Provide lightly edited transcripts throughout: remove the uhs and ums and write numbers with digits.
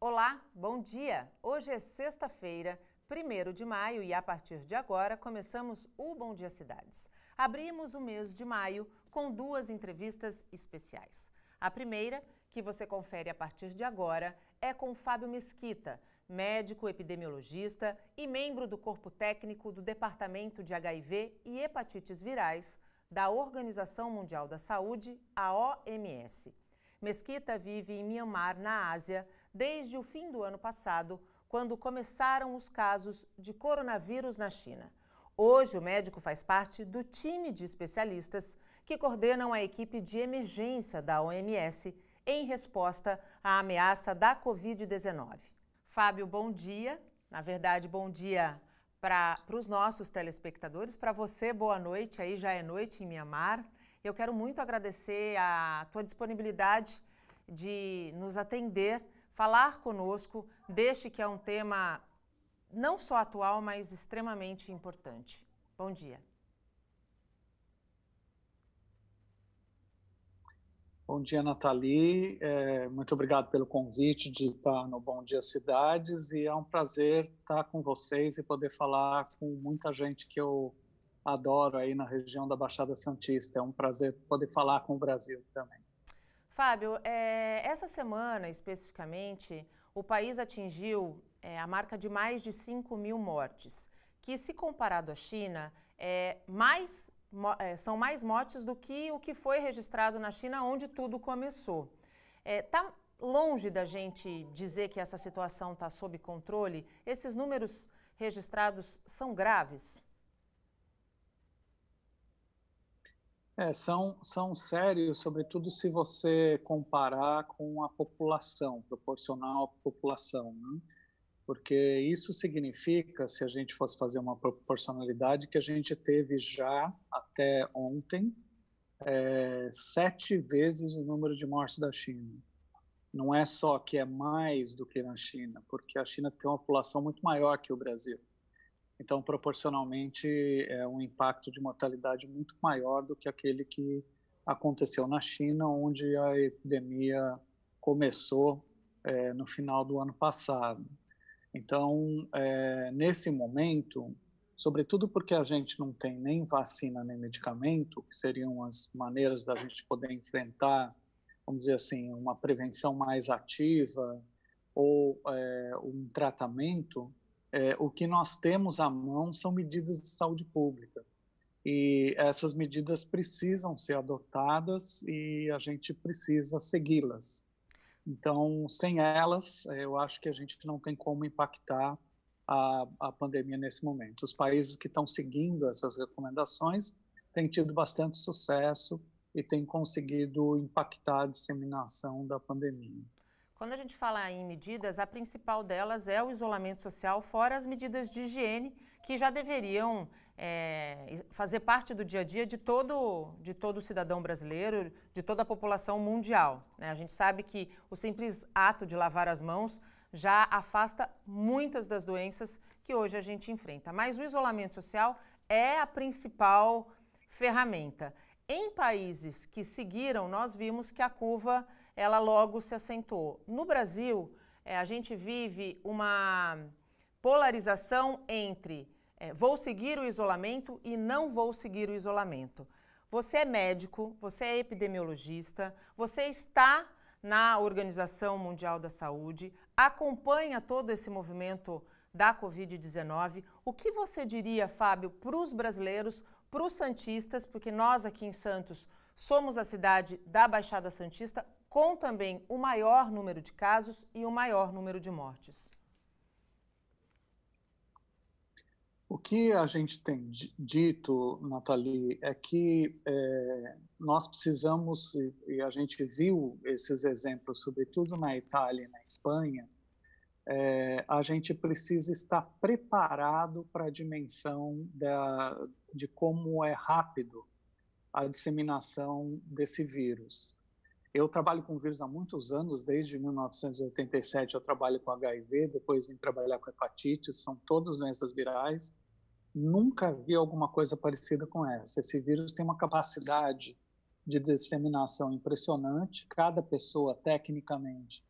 Olá, bom dia! Hoje é sexta-feira, 1º de maio e a partir de agora começamos o Bom Dia Cidades. Abrimos o mês de maio com 2 entrevistas especiais. A primeira, que você confere a partir de agora, é com Fábio Mesquita, médico epidemiologista e membro do corpo técnico do Departamento de HIV e Hepatites Virais da Organização Mundial da Saúde, a OMS. Mesquita vive em Myanmar, na Ásia, desde o fim do ano passado, quando começaram os casos de coronavírus na China. Hoje, o médico faz parte do time de especialistas que coordenam a equipe de emergência da OMS em resposta à ameaça da Covid-19. Fábio, bom dia. Na verdade, bom dia para os nossos telespectadores. Para você, boa noite. Aí já é noite em Myanmar. Eu quero muito agradecer a tua disponibilidade de nos atender, falar conosco deste que é um tema não só atual, mas extremamente importante. Bom dia. Bom dia, Nathalie. Muito obrigado pelo convite de estar no Bom Dia Cidades e é um prazer estar com vocês e poder falar com muita gente que eu adoro aí na região da Baixada Santista. É um prazer poder falar com o Brasil também. Fábio, essa semana especificamente, o país atingiu a marca de mais de 5.000 mortes, que se comparado à China, são mais mortes do que o que foi registrado na China, onde tudo começou. Está longe da gente dizer que essa situação está sob controle? Esses números registrados são graves? São sérios, sobretudo se você comparar com a população, proporcional à população, né? Porque isso significa, se a gente fosse fazer uma proporcionalidade, que a gente teve já, até ontem, 7 vezes o número de mortes da China. Não é só que é mais do que na China, porque a China tem uma população muito maior que o Brasil. Então, proporcionalmente, é um impacto de mortalidade muito maior do que aquele que aconteceu na China, onde a epidemia começou no final do ano passado. Então, nesse momento, sobretudo porque a gente não tem nem vacina nem medicamento, que seriam as maneiras da gente poder enfrentar, vamos dizer assim, uma prevenção mais ativa ou um tratamento, o que nós temos à mão são medidas de saúde pública. E essas medidas precisam ser adotadas e a gente precisa segui-las. Então, sem elas, eu acho que a gente não tem como impactar a pandemia nesse momento. Os países que estão seguindo essas recomendações têm tido bastante sucesso e têm conseguido impactar a disseminação da pandemia. Quando a gente fala em medidas, a principal delas é o isolamento social, fora as medidas de higiene, que já deveriam fazer parte do dia a dia de todo cidadão brasileiro, de toda a população mundial, né? A gente sabe que o simples ato de lavar as mãos já afasta muitas das doenças que hoje a gente enfrenta. Mas o isolamento social é a principal ferramenta. Em países que seguiram, nós vimos que a curva ela logo se assentou. No Brasil, a gente vive uma polarização entre vou seguir o isolamento e não vou seguir o isolamento. Você é médico, você é epidemiologista, você está na Organização Mundial da Saúde, acompanha todo esse movimento da Covid-19. O que você diria, Fábio, para os brasileiros, para os santistas, porque nós aqui em Santos somos a cidade da Baixada Santista, com também o maior número de casos e o maior número de mortes? O que a gente tem dito, Nathalie, é que nós precisamos, e a gente viu esses exemplos, sobretudo na Itália e na Espanha, a gente precisa estar preparado para a dimensão de como é rápido a disseminação desse vírus. Eu trabalho com vírus há muitos anos, desde 1987 eu trabalho com HIV, depois vim trabalhar com hepatite, são todas doenças virais. Nunca vi alguma coisa parecida com essa. Esse vírus tem uma capacidade de disseminação impressionante, cada pessoa, tecnicamente,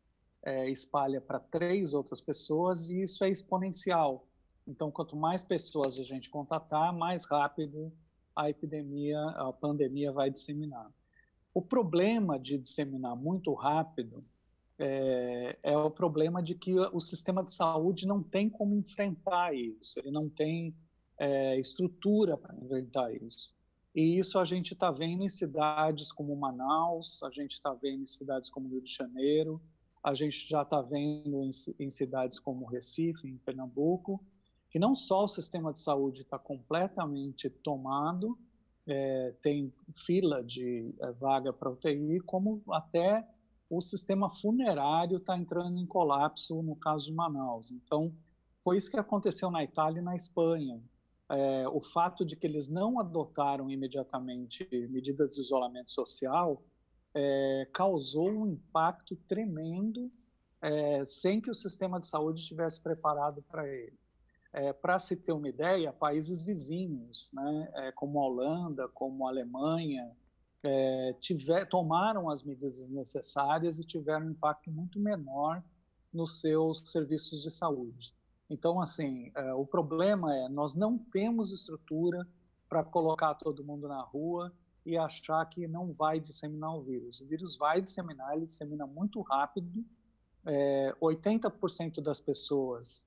espalha para 3 outras pessoas e isso é exponencial. Então, quanto mais pessoas a gente contatar, mais rápido a pandemia vai disseminar. O problema de disseminar muito rápido é o problema de que o sistema de saúde não tem como enfrentar isso, ele não tem estrutura para enfrentar isso. E isso a gente está vendo em cidades como Manaus, a gente está vendo em cidades como Rio de Janeiro, a gente já está vendo em cidades como Recife, em Pernambuco, que não só o sistema de saúde está completamente tomado, tem fila de vaga para UTI, como até o sistema funerário está entrando em colapso no caso de Manaus. Então, foi isso que aconteceu na Itália e na Espanha. O fato de que eles não adotaram imediatamente medidas de isolamento social causou um impacto tremendo sem que o sistema de saúde estivesse preparado para ele. Para se ter uma ideia, países vizinhos, né, como a Holanda, como a Alemanha, tomaram as medidas necessárias e tiveram um impacto muito menor nos seus serviços de saúde. Então, assim, o problema nós não temos estrutura para colocar todo mundo na rua e achar que não vai disseminar o vírus. O vírus vai disseminar, ele dissemina muito rápido. 80% das pessoas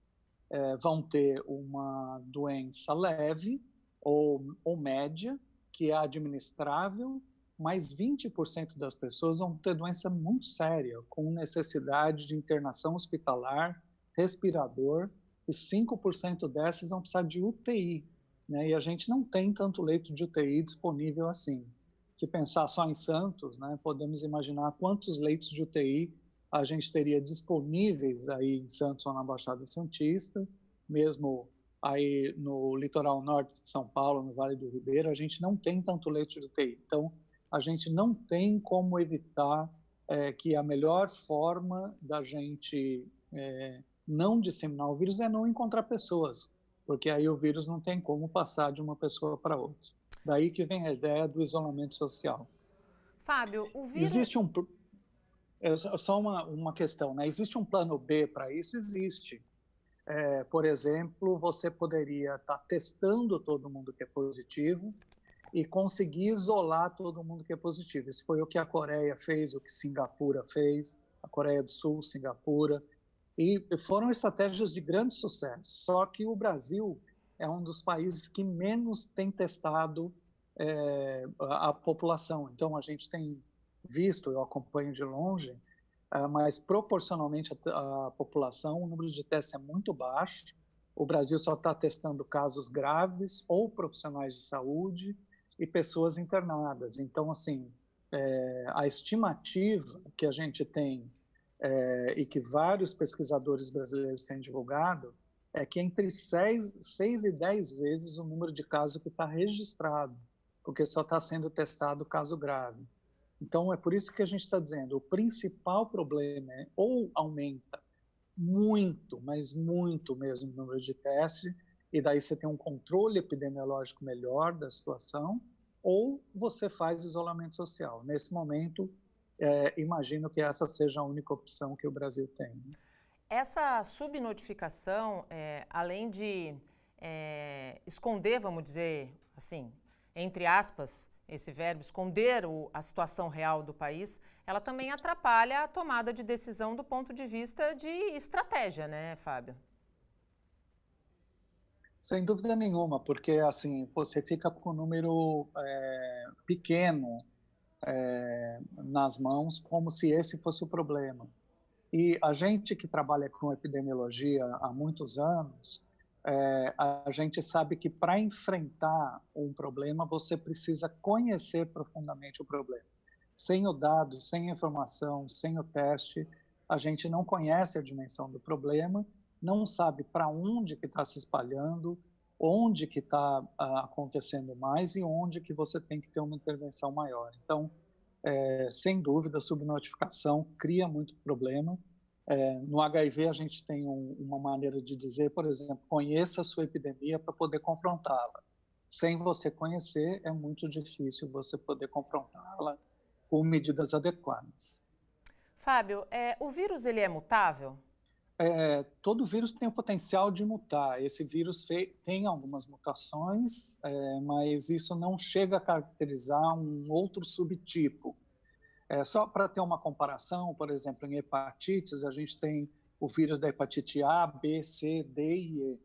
vão ter uma doença leve ou média, que é administrável, mas 20% das pessoas vão ter doença muito séria, com necessidade de internação hospitalar, respirador, e 5% dessas vão precisar de UTI, né? E a gente não tem tanto leito de UTI disponível assim. Se pensar só em Santos, né, podemos imaginar quantos leitos de UTI a gente teria disponíveis aí em Santos ou na Baixada Santista, mesmo aí no litoral norte de São Paulo, no Vale do Ribeira, a gente não tem tanto leito de UTI. Então, a gente não tem como evitar que a melhor forma da gente não disseminar o vírus é não encontrar pessoas, porque aí o vírus não tem como passar de uma pessoa para outra. Daí que vem a ideia do isolamento social. Fábio, o vírus... Existe só uma questão, né? Existe um plano B para isso? Existe. Por exemplo, você poderia estar testando todo mundo que é positivo e conseguir isolar todo mundo que é positivo. Isso foi o que a Coreia fez, o que Singapura fez, a Coreia do Sul, Singapura, e foram estratégias de grande sucesso. Só que o Brasil é um dos países que menos tem testado a população. Então, a gente tem visto, eu acompanho de longe, mas proporcionalmente à população, o número de testes é muito baixo. O Brasil só está testando casos graves ou profissionais de saúde e pessoas internadas. Então, assim, a estimativa que a gente tem e que vários pesquisadores brasileiros têm divulgado é que entre 6 e 10 vezes o número de casos que está registrado, porque só está sendo testado caso grave. Então, é por isso que a gente está dizendo, o principal problema é ou aumenta muito, mas muito mesmo o número de testes, e daí você tem um controle epidemiológico melhor da situação, ou você faz isolamento social. Nesse momento, imagino que essa seja a única opção que o Brasil tem. Essa subnotificação, além de esconder, vamos dizer assim, entre aspas, esse verbo, esconder a situação real do país, ela também atrapalha a tomada de decisão do ponto de vista de estratégia, né, Fábio? Sem dúvida nenhuma, porque assim você fica com um número pequeno nas mãos, como se esse fosse o problema. E a gente que trabalha com epidemiologia há muitos anos, a gente sabe que para enfrentar um problema, você precisa conhecer profundamente o problema. Sem o dado, sem a informação, sem o teste, a gente não conhece a dimensão do problema, não sabe para onde que está se espalhando, onde que está acontecendo mais e onde que você tem que ter uma intervenção maior. Então, sem dúvida, a subnotificação cria muito problema. No HIV, a gente tem uma maneira de dizer, por exemplo, conheça a sua epidemia para poder confrontá-la. Sem você conhecer, é muito difícil você poder confrontá-la com medidas adequadas. Fábio, o vírus ele é mutável? Todo vírus tem o potencial de mutar. Esse vírus tem algumas mutações, mas isso não chega a caracterizar um outro subtipo. Só para ter uma comparação, por exemplo, em hepatites, a gente tem o vírus da hepatite A, B, C, D e E.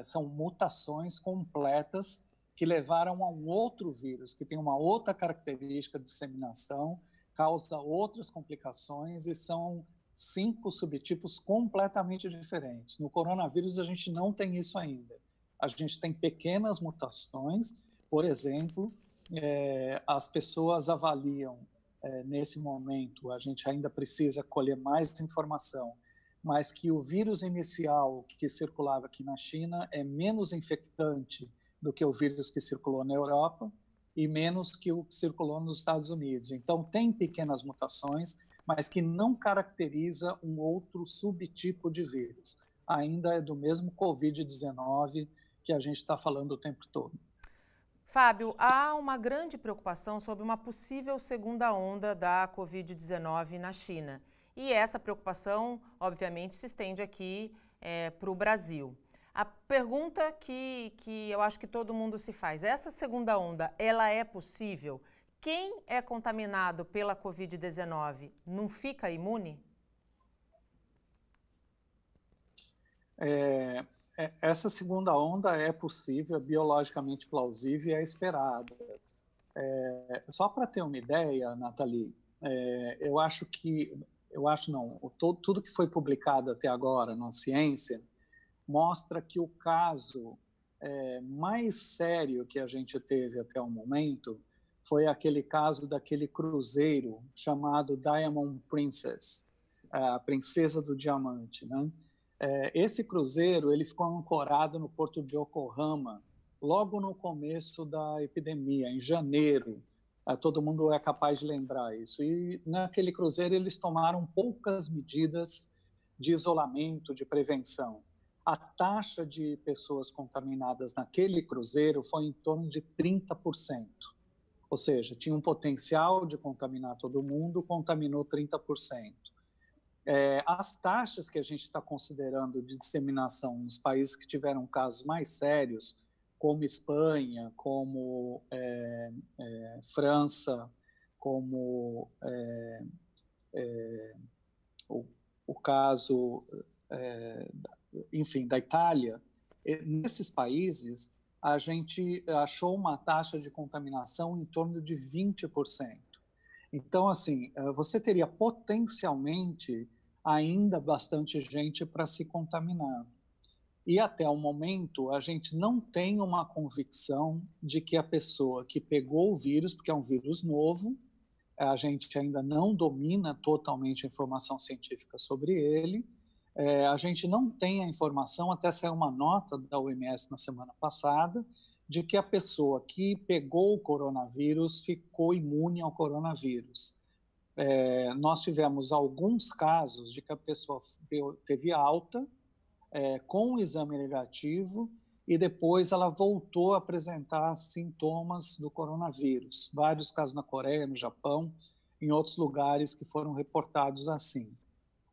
São mutações completas que levaram a um outro vírus, que tem uma outra característica de disseminação, causa outras complicações e são 5 subtipos completamente diferentes. No coronavírus, a gente não tem isso ainda. A gente tem pequenas mutações, por exemplo, as pessoas avaliam, nesse momento, a gente ainda precisa colher mais informação, mas que o vírus inicial que circulava aqui na China é menos infectante do que o vírus que circulou na Europa e menos que o que circulou nos Estados Unidos. Então, tem pequenas mutações, mas que não caracteriza um outro subtipo de vírus. Ainda é do mesmo Covid-19 que a gente está falando o tempo todo. Fábio, há uma grande preocupação sobre uma possível segunda onda da Covid-19 na China. E essa preocupação, obviamente, se estende aqui para o Brasil. A pergunta que eu acho que todo mundo se faz, essa segunda onda, ela é possível? Quem é contaminado pela Covid-19 não fica imune? Essa segunda onda é possível, é biologicamente plausível e é esperada. Só para ter uma ideia, Nathalie, eu acho não, tudo que foi publicado até agora na ciência mostra que o caso mais sério que a gente teve até o momento foi aquele caso daquele cruzeiro chamado Diamond Princess, a Princesa do Diamante, né? Esse cruzeiro ele ficou ancorado no porto de Yokohama logo no começo da epidemia, em janeiro. Todo mundo é capaz de lembrar isso. E naquele cruzeiro eles tomaram poucas medidas de isolamento, de prevenção. A taxa de pessoas contaminadas naquele cruzeiro foi em torno de 30%. Ou seja, tinha um potencial de contaminar todo mundo, contaminou 30%. As taxas que a gente está considerando de disseminação nos países que tiveram casos mais sérios, como Espanha, como França, como o caso, enfim, da Itália, nesses países a gente achou uma taxa de contaminação em torno de 20%. Então, assim, você teria potencialmente ainda bastante gente para se contaminar. E até o momento, a gente não tem uma convicção de que a pessoa que pegou o vírus, porque é um vírus novo, a gente ainda não domina totalmente a informação científica sobre ele, a gente não tem a informação, até saiu uma nota da OMS na semana passada, de que a pessoa que pegou o coronavírus ficou imune ao coronavírus. Nós tivemos alguns casos de que a pessoa teve alta, com o exame negativo, e depois ela voltou a apresentar sintomas do coronavírus. Vários casos na Coreia, no Japão, em outros lugares que foram reportados assim.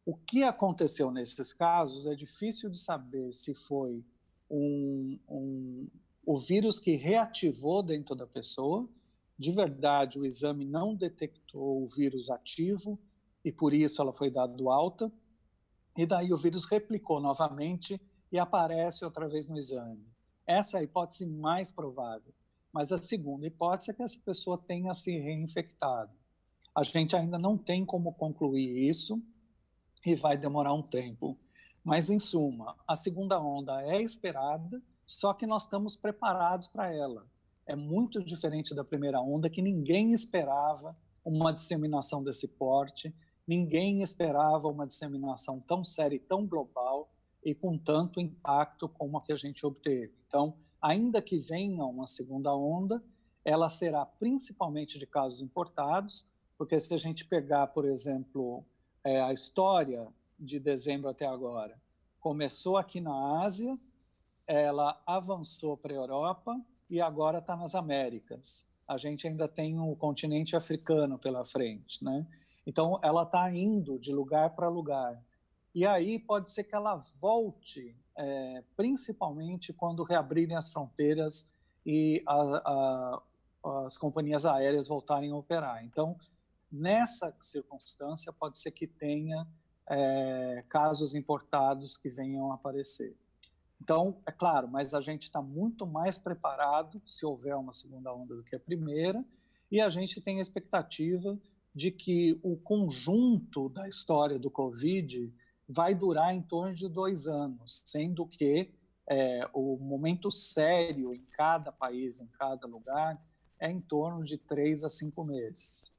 O que aconteceu nesses casos é difícil de saber se foi o vírus que reativou dentro da pessoa. De verdade, o exame não detectou o vírus ativo e por isso ela foi dada alta. E daí o vírus replicou novamente e aparece outra vez no exame. Essa é a hipótese mais provável. Mas a segunda hipótese é que essa pessoa tenha se reinfectado. A gente ainda não tem como concluir isso e vai demorar um tempo. Mas, em suma, a segunda onda é esperada, só que nós estamos preparados para ela. É muito diferente da primeira onda, que ninguém esperava uma disseminação desse porte, ninguém esperava uma disseminação tão séria e tão global e com tanto impacto como a que a gente obteve. Então, ainda que venha uma segunda onda, ela será principalmente de casos importados, porque se a gente pegar, por exemplo, a história de dezembro até agora, começou aqui na Ásia, ela avançou para a Europa e agora está nas Américas. A gente ainda tem o continente africano pela frente, né? Então, ela está indo de lugar para lugar. E aí pode ser que ela volte, principalmente quando reabrirem as fronteiras e as companhias aéreas voltarem a operar. Então, nessa circunstância, pode ser que tenha casos importados que venham a aparecer. Então, é claro, mas a gente está muito mais preparado se houver uma segunda onda do que a primeira, e a gente tem a expectativa de que o conjunto da história do Covid vai durar em torno de 2 anos, sendo que o momento sério em cada país, em cada lugar, é em torno de 3 a 5 meses.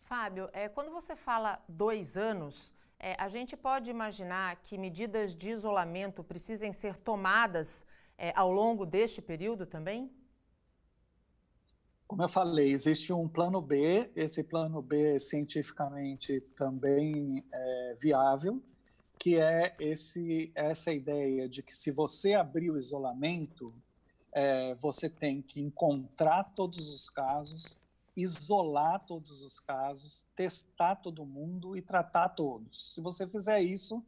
Fábio, quando você fala 2 anos, a gente pode imaginar que medidas de isolamento precisem ser tomadas ao longo deste período também? Como eu falei, existe um plano B, esse plano B cientificamente também é viável, que é essa ideia de que se você abrir o isolamento, você tem que encontrar todos os casos, isolar todos os casos, testar todo mundo e tratar todos. Se você fizer isso,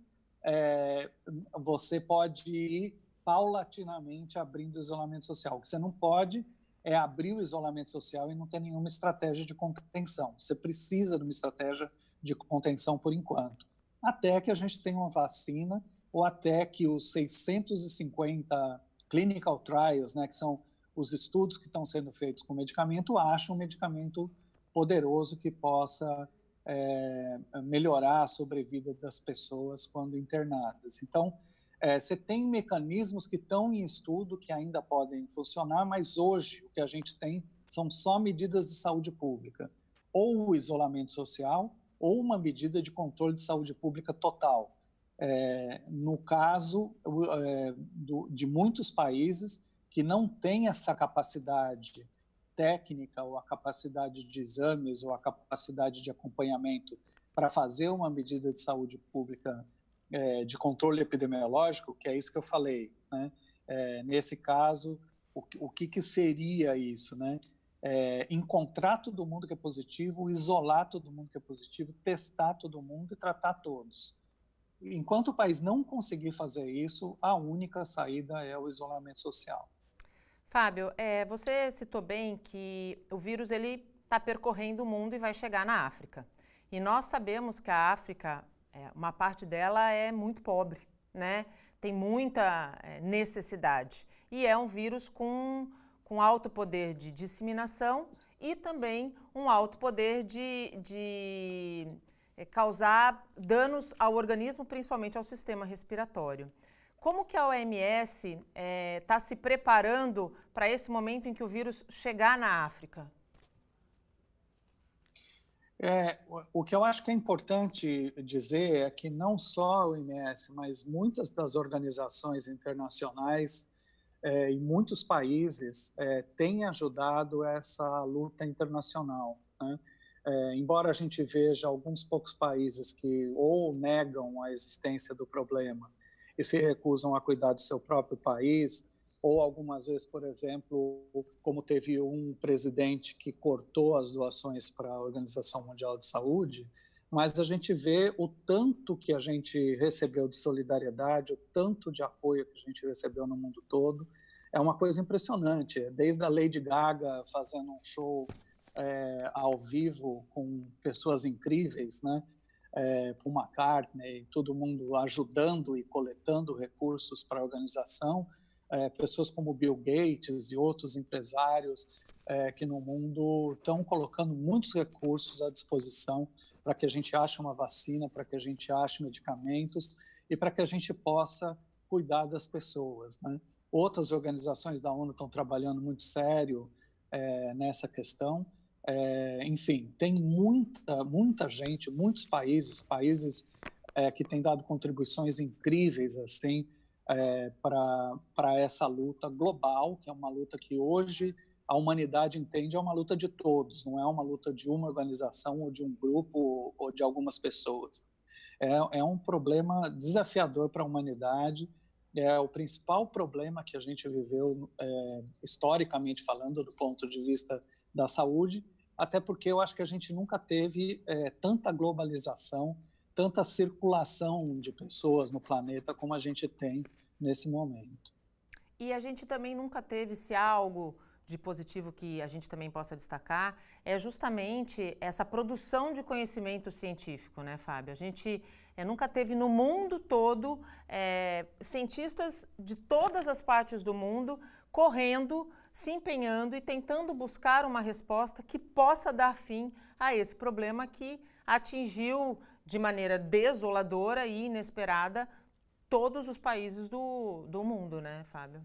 você pode ir paulatinamente abrindo o isolamento social. O que você não pode é abrir o isolamento social e não ter nenhuma estratégia de contenção. Você precisa de uma estratégia de contenção por enquanto, até que a gente tenha uma vacina ou até que os 650 clinical trials, né, que são os estudos que estão sendo feitos com medicamento, achem um medicamento poderoso que possa melhorar a sobrevida das pessoas quando internadas. Então, você tem mecanismos que estão em estudo, que ainda podem funcionar, mas hoje o que a gente tem são só medidas de saúde pública, ou o isolamento social, ou uma medida de controle de saúde pública total. No caso de muitos países que não têm essa capacidade técnica, ou a capacidade de exames, ou a capacidade de acompanhamento para fazer uma medida de saúde pública de controle epidemiológico, que é isso que eu falei, né? Nesse caso, o que seria isso, né? Encontrar todo mundo que é positivo, isolar todo mundo que é positivo, testar todo mundo e tratar todos. Enquanto o país não conseguir fazer isso, a única saída é o isolamento social. Fábio, você citou bem que o vírus ele está percorrendo o mundo e vai chegar na África. E nós sabemos que a África, uma parte dela é muito pobre, né? Tem muita necessidade. E é um vírus com alto poder de disseminação e também um alto poder de causar danos ao organismo, principalmente ao sistema respiratório. Como que a OMS está se preparando para esse momento em que o vírus chegar na África? O que eu acho que é importante dizer é que não só a OMS, mas muitas das organizações internacionais em muitos países têm ajudado essa luta internacional, né? Embora a gente veja alguns poucos países que ou negam a existência do problema e se recusam a cuidar do seu próprio país, ou algumas vezes, por exemplo, como teve um presidente que cortou as doações para a Organização Mundial de Saúde, mas a gente vê o tanto que a gente recebeu de solidariedade, o tanto de apoio que a gente recebeu no mundo todo, é uma coisa impressionante. Desde a Lady Gaga fazendo um show ao vivo com pessoas incríveis, né? Paul McCartney, todo mundo ajudando e coletando recursos para a organização, pessoas como Bill Gates e outros empresários que no mundo estão colocando muitos recursos à disposição para que a gente ache uma vacina, para que a gente ache medicamentos e para que a gente possa cuidar das pessoas, né? Outras organizações da ONU estão trabalhando muito sério nessa questão. Enfim, tem muita gente, muitos países que têm dado contribuições incríveis assim, para essa luta global, que é uma luta que hoje a humanidade entende é uma luta de todos, não é uma luta de uma organização ou de um grupo ou de algumas pessoas. É um problema desafiador para a humanidade, é o principal problema que a gente viveu historicamente falando, do ponto de vista da saúde, até porque eu acho que a gente nunca teve tanta globalização, tanta circulação de pessoas no planeta como a gente tem nesse momento. E a gente também nunca teve, se há algo de positivo que a gente também possa destacar, é justamente essa produção de conhecimento científico, né, Fábio? A gente nunca teve no mundo todo cientistas de todas as partes do mundo correndo, se empenhando e tentando buscar uma resposta que possa dar fim a esse problema que atingiu de maneira desoladora e inesperada todos os países do mundo, né, Fábio?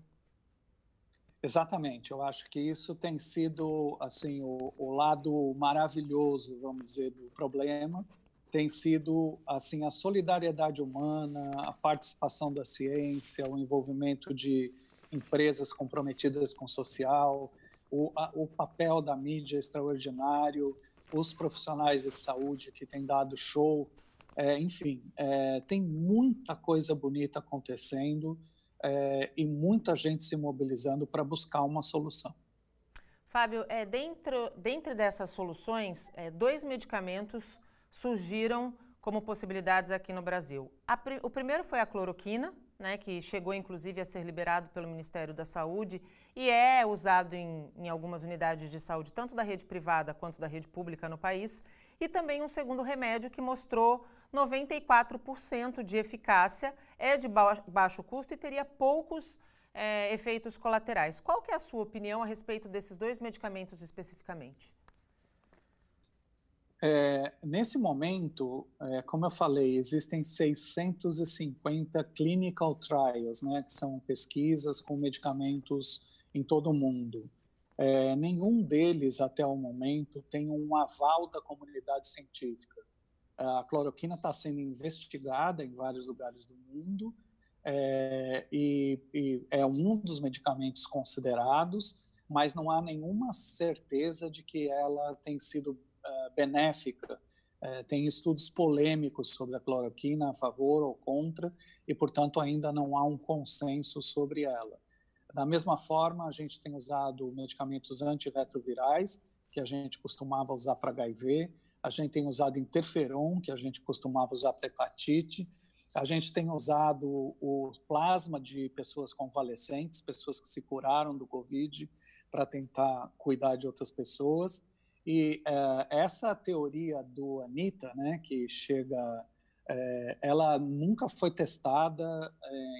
Exatamente, eu acho que isso tem sido assim o lado maravilhoso, vamos dizer, do problema, tem sido assim a solidariedade humana, a participação da ciência, o envolvimento de empresas comprometidas com o social, o papel da mídia extraordinário, os profissionais de saúde que têm dado show, enfim, tem muita coisa bonita acontecendo. E muita gente se mobilizando para buscar uma solução. Fábio, dentro dessas soluções, 2 medicamentos surgiram como possibilidades aqui no Brasil. O primeiro foi a cloroquina, né, que chegou inclusive a ser liberado pelo Ministério da Saúde e é usado em algumas unidades de saúde, tanto da rede privada quanto da rede pública no país. E também um segundo remédio que mostrou 94% de eficácia, é de baixo custo e teria poucos efeitos colaterais. Qual que é a sua opinião a respeito desses 2 medicamentos especificamente? Nesse momento, como eu falei, existem 650 clinical trials, né, que são pesquisas com medicamentos em todo o mundo. Nenhum deles, até o momento, tem um aval da comunidade científica. A cloroquina está sendo investigada em vários lugares do mundo e é um dos medicamentos considerados, mas não há nenhuma certeza de que ela tem sido benéfica. Tem estudos polêmicos sobre a cloroquina, a favor ou contra, e, portanto, ainda não há um consenso sobre ela. Da mesma forma, a gente tem usado medicamentos antirretrovirais, que a gente costumava usar para HIV, a gente tem usado interferon, que a gente costumava usar para hepatite, a gente tem usado o plasma de pessoas convalescentes, pessoas que se curaram do Covid, para tentar cuidar de outras pessoas. E essa teoria do Anita, né, que chega, ela nunca foi testada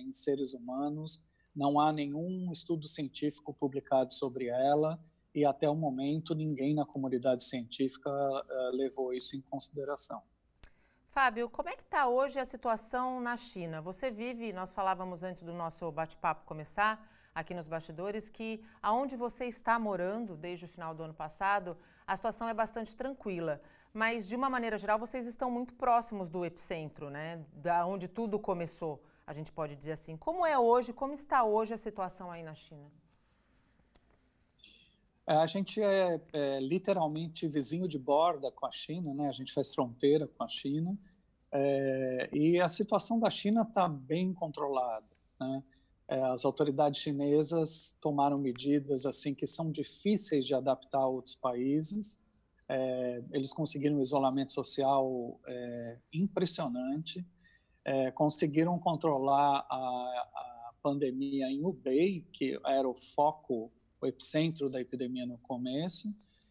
em seres humanos, não há nenhum estudo científico publicado sobre ela, e até o momento ninguém na comunidade científica levou isso em consideração. Fábio, como é que está hoje a situação na China? Você vive, nós falávamos antes do nosso bate-papo começar, aqui nos bastidores, que aonde você está morando desde o final do ano passado, a situação é bastante tranquila. Mas, de uma maneira geral, vocês estão muito próximos do epicentro, né? Da onde tudo começou, a gente pode dizer assim. Como é hoje, como está hoje a situação aí na China? A gente literalmente vizinho de borda com a China, né? A gente faz fronteira com a China, e a situação da China está bem controlada, né? As autoridades chinesas tomaram medidas assim que são difíceis de adaptar a outros países. Eles conseguiram um isolamento social impressionante, conseguiram controlar a pandemia em Hubei, que era o foco, o epicentro da epidemia no começo,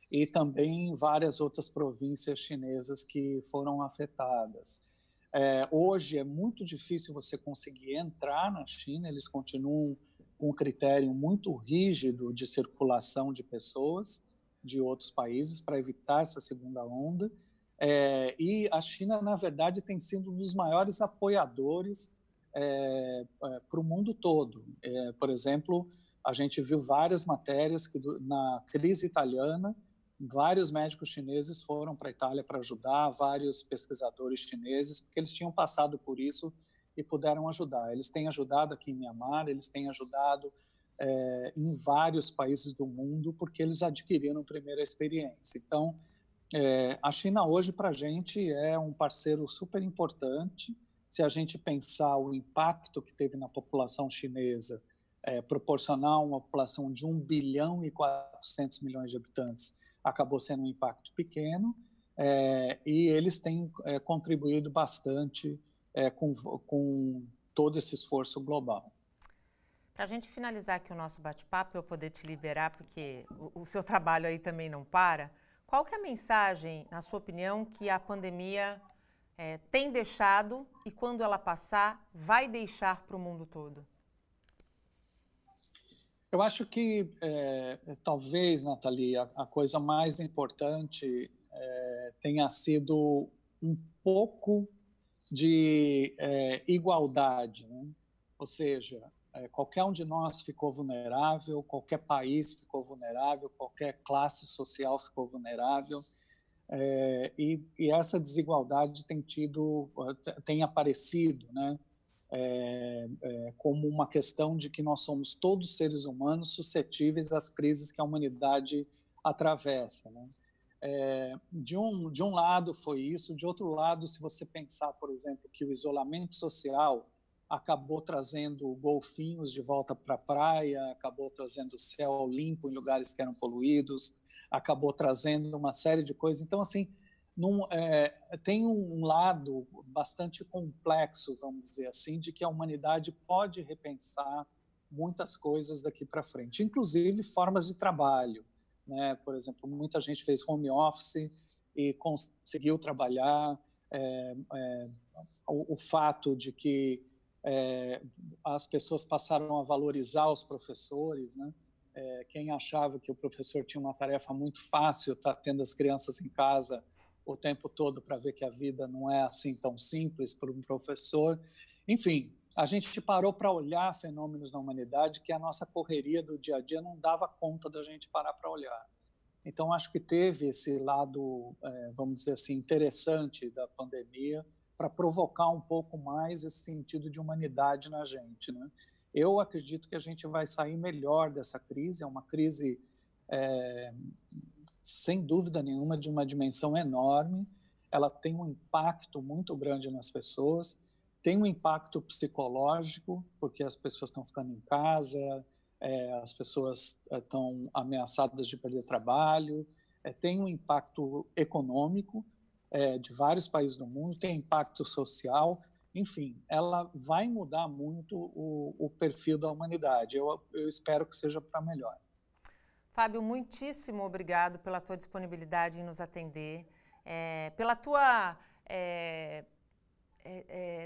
e também várias outras províncias chinesas que foram afetadas. Hoje é muito difícil você conseguir entrar na China, eles continuam com um critério muito rígido de circulação de pessoas de outros países para evitar essa segunda onda. E a China, na verdade, tem sido um dos maiores apoiadores para o mundo todo. Por exemplo, a gente viu várias matérias que na crise italiana, vários médicos chineses foram para a Itália para ajudar, vários pesquisadores chineses, porque eles tinham passado por isso e puderam ajudar. Eles têm ajudado aqui em Mianmar, eles têm ajudado em vários países do mundo, porque eles adquiriram primeira experiência. Então, a China hoje, para a gente, é um parceiro super importante. Se a gente pensar o impacto que teve na população chinesa, proporcionar uma população de 1 bilhão e 400 milhões de habitantes, acabou sendo um impacto pequeno, e eles têm contribuído bastante com todo esse esforço global. Para a gente finalizar aqui o nosso bate-papo, eu poder te liberar, porque o seu trabalho aí também não para, qual que é a mensagem, na sua opinião, que a pandemia tem deixado e, quando ela passar, vai deixar para o mundo todo? Eu acho que, talvez, Nathalie, a coisa mais importante tenha sido um pouco de igualdade, né? Ou seja, qualquer um de nós ficou vulnerável, qualquer país ficou vulnerável, qualquer classe social ficou vulnerável, e essa desigualdade tem aparecido, né? Como uma questão de que nós somos todos seres humanos suscetíveis às crises que a humanidade atravessa, né? De um lado foi isso, de outro lado, se você pensar, por exemplo, que o isolamento social acabou trazendo golfinhos de volta para a praia, acabou trazendo céu limpo em lugares que eram poluídos, acabou trazendo uma série de coisas. Então, assim, tem um lado bastante complexo, vamos dizer assim, de que a humanidade pode repensar muitas coisas daqui para frente, inclusive formas de trabalho, né? Por exemplo, muita gente fez home office e conseguiu trabalhar. O fato de que as pessoas passaram a valorizar os professores, né? Quem achava que o professor tinha uma tarefa muito fácil, está tendo as crianças em casa o tempo todo para ver que a vida não é assim tão simples para um professor. Enfim, a gente parou para olhar fenômenos na humanidade que a nossa correria do dia a dia não dava conta da gente parar para olhar. Então, acho que teve esse lado, vamos dizer assim, interessante da pandemia para provocar um pouco mais esse sentido de humanidade na gente, né? Eu acredito que a gente vai sair melhor dessa crise. É uma crise, sem dúvida nenhuma, de uma dimensão enorme. Ela tem um impacto muito grande nas pessoas, tem um impacto psicológico, porque as pessoas estão ficando em casa, as pessoas estão ameaçadas de perder trabalho, tem um impacto econômico de vários países do mundo, tem impacto social. Enfim, ela vai mudar muito o perfil da humanidade. Eu espero que seja para melhor. Fábio, muitíssimo obrigado pela tua disponibilidade em nos atender, pela tua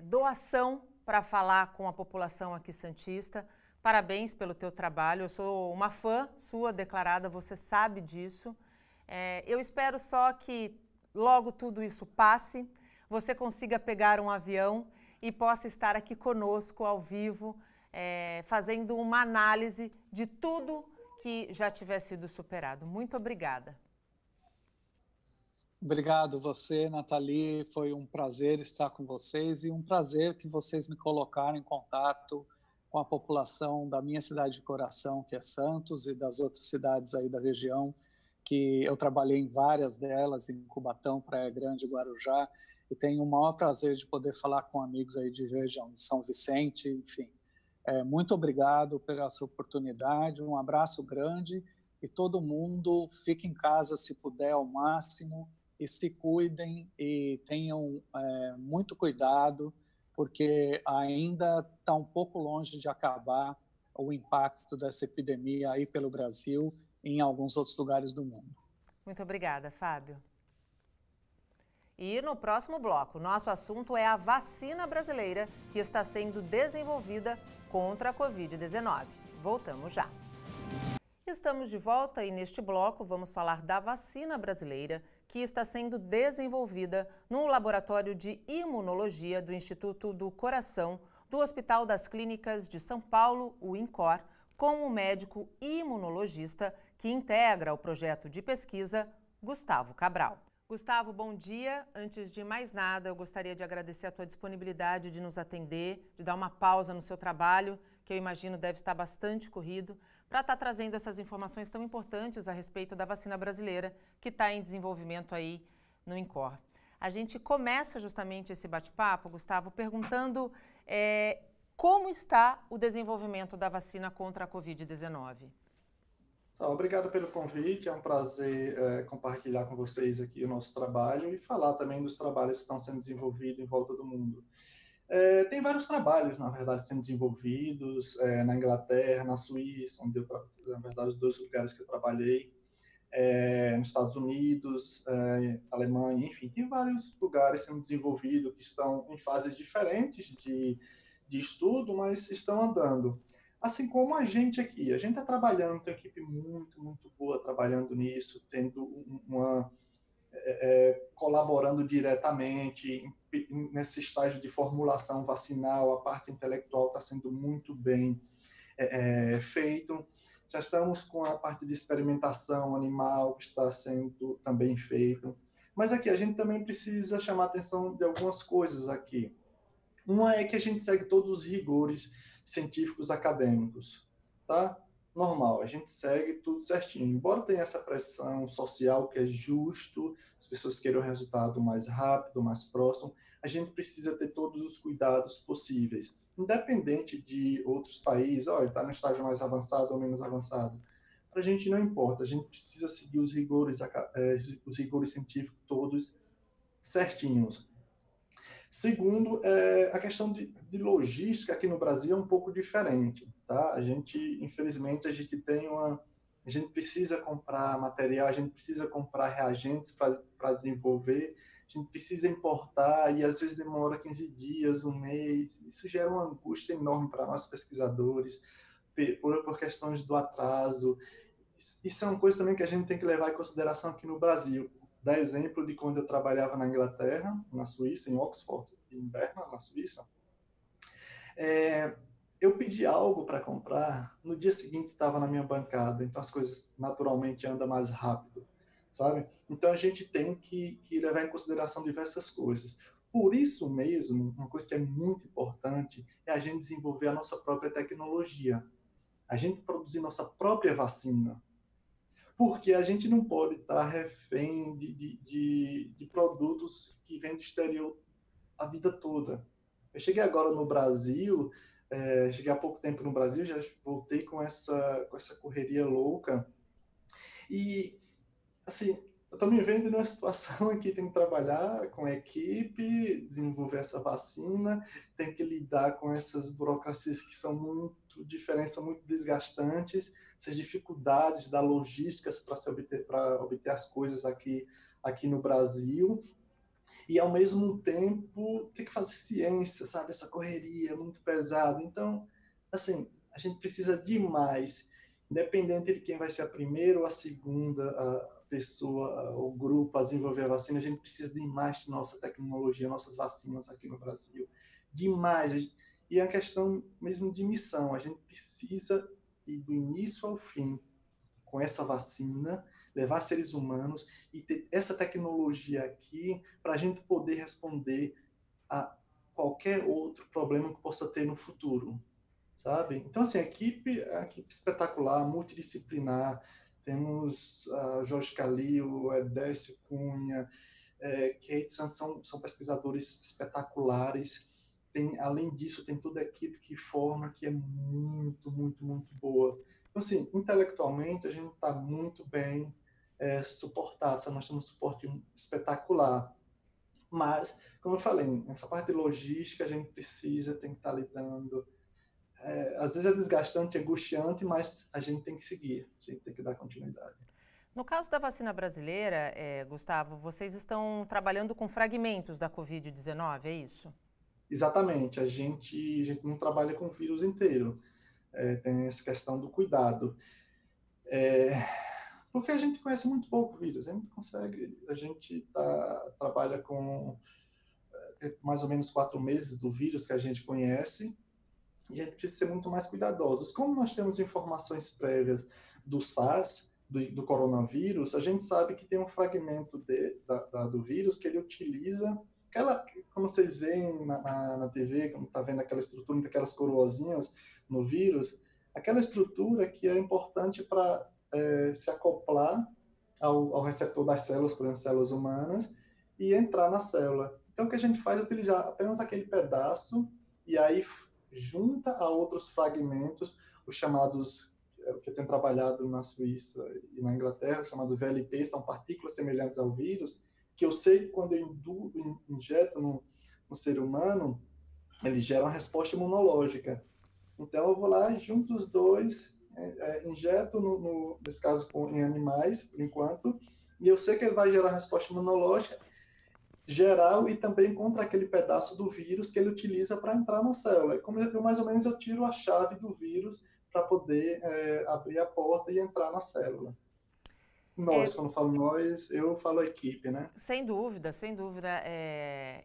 doação para falar com a população aqui santista. Parabéns pelo teu trabalho. Eu sou uma fã sua declarada, você sabe disso. Eu espero só que logo tudo isso passe, você consiga pegar um avião e possa estar aqui conosco ao vivo, fazendo uma análise de tudo que já tiver sido superado. Muito obrigada. Obrigado você, Nathalie. Foi um prazer estar com vocês e um prazer que vocês me colocaram em contato com a população da minha cidade de coração, que é Santos, e das outras cidades aí da região, que eu trabalhei em várias delas, em Cubatão, Praia Grande, Guarujá, e tenho o maior prazer de poder falar com amigos aí de região de São Vicente, enfim. Muito obrigado pela sua oportunidade, um abraço grande, e todo mundo fique em casa se puder ao máximo, e se cuidem e tenham muito cuidado, porque ainda está um pouco longe de acabar o impacto dessa epidemia aí pelo Brasil e em alguns outros lugares do mundo. Muito obrigada, Fábio. E no próximo bloco, nosso assunto é a vacina brasileira que está sendo desenvolvida contra a Covid-19. Voltamos já. Estamos de volta e neste bloco vamos falar da vacina brasileira que está sendo desenvolvida no Laboratório de Imunologia do Instituto do Coração do Hospital das Clínicas de São Paulo, o INCOR, com o médico imunologista que integra o projeto de pesquisa, Gustavo Cabral. Gustavo, bom dia. Antes de mais nada, eu gostaria de agradecer a tua disponibilidade de nos atender, de dar uma pausa no seu trabalho, que eu imagino deve estar bastante corrido, para estar trazendo essas informações tão importantes a respeito da vacina brasileira que está em desenvolvimento aí no INCOR. A gente começa justamente esse bate-papo, Gustavo, perguntando como está o desenvolvimento da vacina contra a Covid-19. Obrigado pelo convite, é um prazer compartilhar com vocês aqui o nosso trabalho e falar também dos trabalhos que estão sendo desenvolvidos em volta do mundo. Tem vários trabalhos, na verdade, sendo desenvolvidos na Inglaterra, na Suíça, onde na verdade, os 2 lugares que eu trabalhei, nos Estados Unidos, Alemanha, enfim, tem vários lugares sendo desenvolvidos que estão em fases diferentes de estudo, mas estão andando. Assim como a gente aqui, a gente está trabalhando, tem uma equipe muito, muito boa trabalhando nisso, tendo colaborando diretamente nesse estágio de formulação vacinal, a parte intelectual está sendo muito bem feito. Já estamos com a parte de experimentação animal que está sendo também feito. Mas aqui a gente também precisa chamar a atenção de algumas coisas aqui. Uma é que a gente segue todos os rigores científicos acadêmicos, tá? Normal, a gente segue tudo certinho. Embora tenha essa pressão social que é justo, as pessoas queiram o resultado mais rápido, mais próximo, a gente precisa ter todos os cuidados possíveis. Independente de outros países, está no estágio mais avançado ou menos avançado. Para a gente não importa, a gente precisa seguir os rigores científicos todos certinhos. Segundo, a questão de logística aqui no Brasil é um pouco diferente, tá? Infelizmente, a gente precisa comprar material, a gente precisa comprar reagentes para desenvolver, a gente precisa importar e às vezes demora 15 dias, um mês. Isso gera uma angústia enorme para nós pesquisadores, por questões do atraso. Isso é uma coisa também que a gente tem que levar em consideração aqui no Brasil. Dar exemplo de quando eu trabalhava na Inglaterra, na Suíça, em Oxford, em Berna, na Suíça. Eu pedi algo para comprar, no dia seguinte estava na minha bancada, então as coisas naturalmente andam mais rápido, sabe? Então a gente tem que levar em consideração diversas coisas. Por isso mesmo, uma coisa que é muito importante é a gente desenvolver a nossa própria tecnologia, a gente produzir nossa própria vacina, porque a gente não pode estar refém de produtos que vêm do exterior a vida toda. Eu cheguei agora no Brasil, cheguei há pouco tempo no Brasil, já voltei com essa correria louca. E, assim, eu estou me vendo numa situação aqui, tem que trabalhar com a equipe, desenvolver essa vacina, tem que lidar com essas burocracias que são muito diferentes, são muito desgastantes, essas dificuldades da logística para obter as coisas aqui no Brasil. E, ao mesmo tempo, tem que fazer ciência, sabe? Essa correria é muito pesada. Então, assim, a gente precisa demais, independente de quem vai ser a primeira ou a segunda pessoa ou grupo a desenvolver a vacina, a gente precisa demais de nossa tecnologia, nossas vacinas aqui no Brasil. Demais. E é a questão mesmo de missão. A gente precisa ir do início ao fim com essa vacina, levar seres humanos e ter essa tecnologia aqui para a gente poder responder a qualquer outro problema que possa ter no futuro, sabe? Então, assim, a equipe espetacular, multidisciplinar, temos Jorge Calil, Edécio Cunha, Kate Santos, são pesquisadores espetaculares. Além disso, tem toda a equipe que forma, que é muito, muito, muito boa. Então, assim, intelectualmente, a gente está muito bem suportado, nós temos um suporte espetacular. Mas, como eu falei, nessa parte de logística, a gente tem que estar lidando. Às vezes é desgastante, angustiante, mas a gente tem que seguir, a gente tem que dar continuidade. No caso da vacina brasileira, Gustavo, vocês estão trabalhando com fragmentos da Covid-19, é isso? Exatamente, a gente não trabalha com o vírus inteiro. Tem essa questão do cuidado. Porque a gente conhece muito pouco o vírus, a gente trabalha com mais ou menos 4 meses do vírus que a gente conhece, e a gente precisa ser muito mais cuidadosos. Como nós temos informações prévias do SARS, do coronavírus, a gente sabe que tem um fragmento do vírus que ele utiliza, como vocês veem na TV, como está vendo aquela estrutura, aquelas coroazinhas no vírus, aquela estrutura que é importante para se acoplar ao receptor das células, por exemplo, células humanas, e entrar na célula. Então, o que a gente faz é utilizar apenas aquele pedaço e aí junta a outros fragmentos, os chamados que eu tenho trabalhado na Suíça e na Inglaterra, chamado VLP, são partículas semelhantes ao vírus, que eu sei que quando eu injeto no ser humano, ele gera uma resposta imunológica. Então, eu vou lá, junto os dois, injeto, nesse caso, em animais, por enquanto, e eu sei que ele vai gerar resposta imunológica geral e também contra aquele pedaço do vírus que ele utiliza para entrar na célula. Como mais ou menos eu tiro a chave do vírus para poder abrir a porta e entrar na célula. Nós, quando eu falo nós, eu falo equipe, né? Sem dúvida, sem dúvida.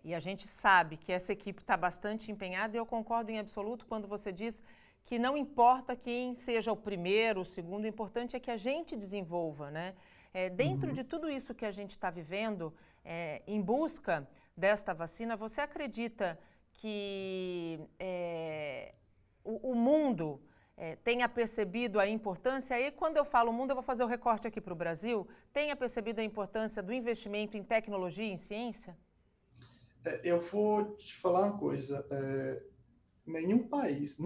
E a gente sabe que essa equipe está bastante empenhada e eu concordo em absoluto quando você diz que não importa quem seja o primeiro, o segundo, o importante é que a gente desenvolva, né? Dentro de tudo isso que a gente está vivendo, em busca desta vacina, você acredita que o mundo tenha percebido a importância, e quando eu falo mundo, eu vou fazer o recorte aqui para o Brasil, tenha percebido a importância do investimento em tecnologia e em ciência? Eu vou te falar uma coisa, nenhum país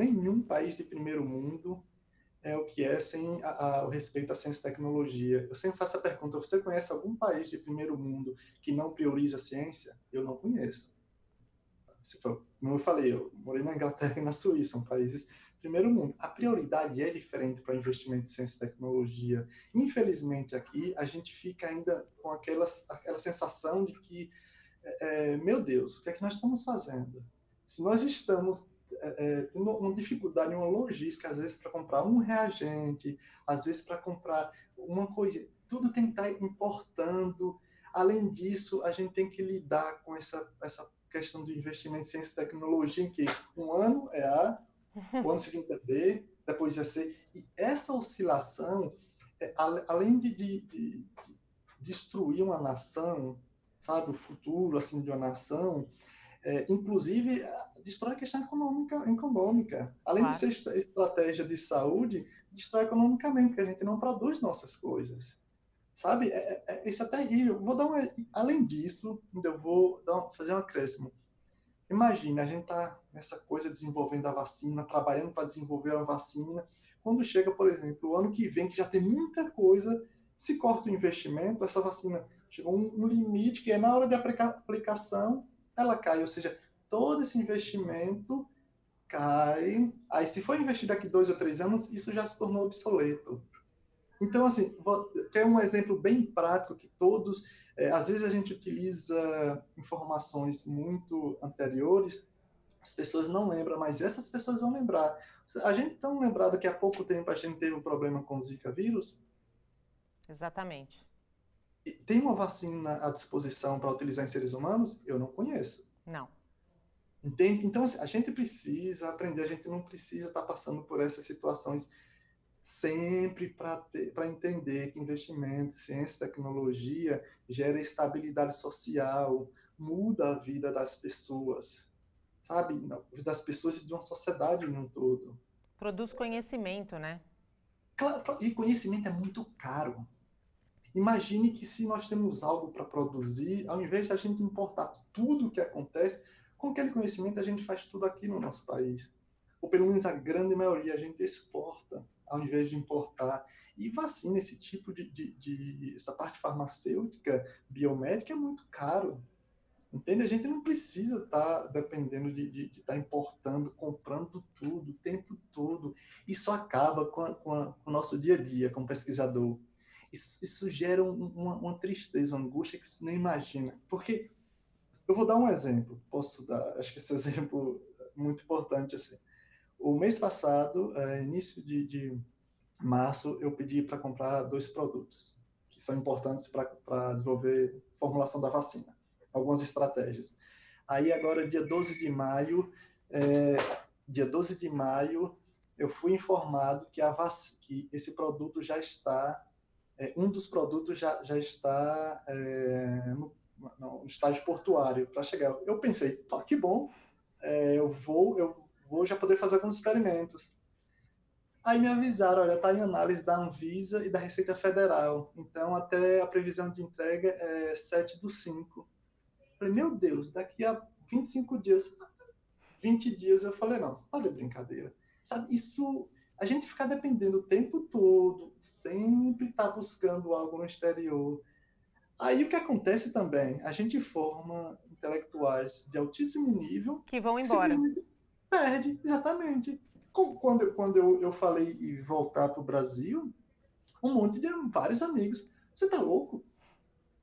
de primeiro mundo é o que é sem o respeito à ciência e tecnologia. Eu sempre faço a pergunta, você conhece algum país de primeiro mundo que não prioriza a ciência? Eu não conheço. Como eu falei, eu morei na Inglaterra e na Suíça, são países primeiro mundo. A prioridade é diferente para o investimento em ciência e tecnologia. Infelizmente, aqui, a gente fica ainda com aquela sensação de que, meu Deus, o que é que nós estamos fazendo? Se nós estamos tendo uma dificuldade, uma logística, às vezes para comprar um reagente, às vezes para comprar uma coisa, tudo tem que estar importando. Além disso, a gente tem que lidar com essa questão de investimento em ciência e tecnologia, em que um ano é A, o ano seguinte é B, depois é C. E essa oscilação, além de destruir uma nação, sabe, o futuro assim de uma nação, inclusive destrói a questão econômica. Além de ser estratégia de saúde, destrói economicamente, porque a gente não produz nossas coisas. Sabe? Isso é terrível. Além disso, eu vou fazer um acréscimo. Imagina, a gente está nessa coisa desenvolvendo a vacina, trabalhando para desenvolver a vacina. Quando chega, por exemplo, o ano que vem, que já tem muita coisa, se corta o investimento, essa vacina chegou a um limite, que é na hora de aplicação, ela cai. Ou seja, todo esse investimento cai. Aí, se for investido daqui 2 ou 3 anos, isso já se tornou obsoleto. Então, assim, tem um exemplo bem prático que todos, às vezes a gente utiliza informações muito anteriores, as pessoas não lembram, mas essas pessoas vão lembrar. A gente tão lembrado que há pouco tempo a gente teve um problema com o Zika vírus. Exatamente. E tem uma vacina à disposição para utilizar em seres humanos? Eu não conheço. Não. Entende? Então, assim, a gente precisa aprender, a gente não precisa estar passando por essas situações sempre para entender que investimento, ciência e tecnologia gera estabilidade social, muda a vida das pessoas, sabe? Das pessoas e de uma sociedade no todo. Produz conhecimento, né? Claro, e conhecimento é muito caro. Imagine que se nós temos algo para produzir, ao invés da gente importar tudo o que acontece, com aquele conhecimento a gente faz tudo aqui no nosso país. Ou pelo menos a grande maioria a gente exporta, ao invés de importar. E vacina, esse tipo essa parte farmacêutica, biomédica, é muito caro. Entende? A gente não precisa estar dependendo de estar importando, comprando tudo, o tempo todo. Isso acaba com o nosso dia a dia como pesquisador. Isso gera uma tristeza, uma angústia que você nem imagina. Porque, eu vou dar um exemplo, posso dar, acho que esse exemplo é muito importante. Assim. O mês passado, início de março, eu pedi para comprar 2 produtos, que são importantes para desenvolver a formulação da vacina, algumas estratégias. Aí agora, dia 12 de maio, eu fui informado que esse produto já está, um dos produtos já está no estágio portuário para chegar. Eu pensei, que bom, eu vou já poder fazer alguns experimentos. Aí me avisaram, olha, está em análise da Anvisa e da Receita Federal. Então, até a previsão de entrega é 7/5. Falei, meu Deus, daqui a 25 dias, 20 dias, eu falei, não, você está de brincadeira. Sabe, isso, a gente ficar dependendo o tempo todo, sempre está buscando algo no exterior. Aí o que acontece também? A gente forma intelectuais de altíssimo nível Que vão que embora. simplesmente perde, exatamente. Quando eu falei em voltar para o Brasil, vários amigos. Você tá louco?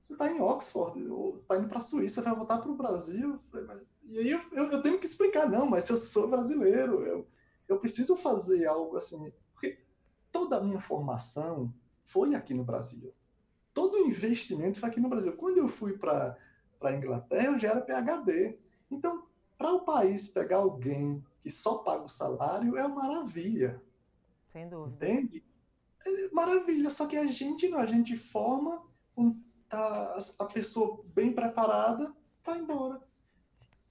Você tá em Oxford, ou você tá indo para a Suíça, vai voltar para o Brasil? E aí eu tenho que explicar, não, mas eu sou brasileiro, eu preciso fazer algo assim. Porque toda a minha formação foi aqui no Brasil. Todo o investimento foi aqui no Brasil. Quando eu fui para a Inglaterra, eu já era PhD. Então, para o país pegar alguém que só paga o salário é uma maravilha, Sem dúvida. entende? Maravilha, só que a gente não, a gente forma, a pessoa bem preparada, vai embora.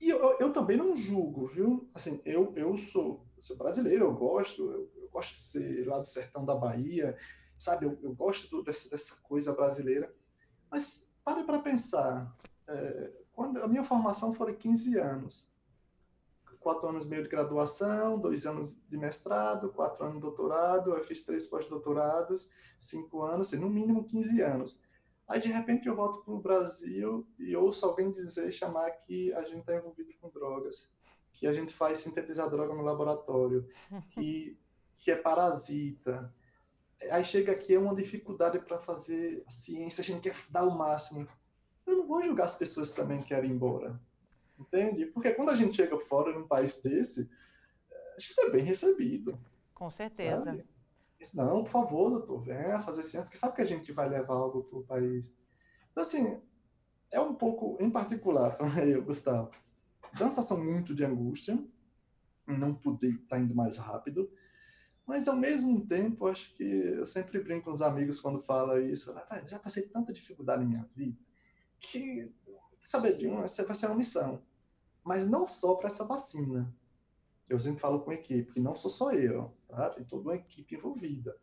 E eu também não julgo, viu? Assim, eu sou brasileiro, eu gosto de ser lá do sertão da Bahia, sabe? Eu gosto dessa coisa brasileira. Mas pare para pensar, quando a minha formação foi 15 anos, 4 anos e meio de graduação, 2 anos de mestrado, 4 anos de doutorado, eu fiz 3 pós-doutorados, 5 anos, assim, no mínimo 15 anos. Aí, de repente, eu volto para o Brasil e ouço alguém dizer, chamar que a gente está envolvido com drogas, que a gente faz sintetizar droga no laboratório, que é parasita. Aí chega aqui, é uma dificuldade para fazer a ciência, a gente quer dar o máximo. Eu não vou julgar as pessoas que também querem ir embora. Entende? Porque quando a gente chega fora num país desse, a gente é bem recebido, Com certeza. sabe? Diz, não, por favor, doutor, venha fazer ciência, que sabe que a gente vai levar algo para o país. Então, assim, é um pouco, em particular, eu, Gustavo, dá uma sensação muito de angústia, não poder estar indo mais rápido, mas, ao mesmo tempo, acho que eu sempre brinco com os amigos quando falo isso, já passei tanta dificuldade na minha vida, que, saber de uma, vai ser uma missão. Mas não só para essa vacina. Eu sempre falo com a equipe, que não sou só eu, tá? Tem toda uma equipe envolvida,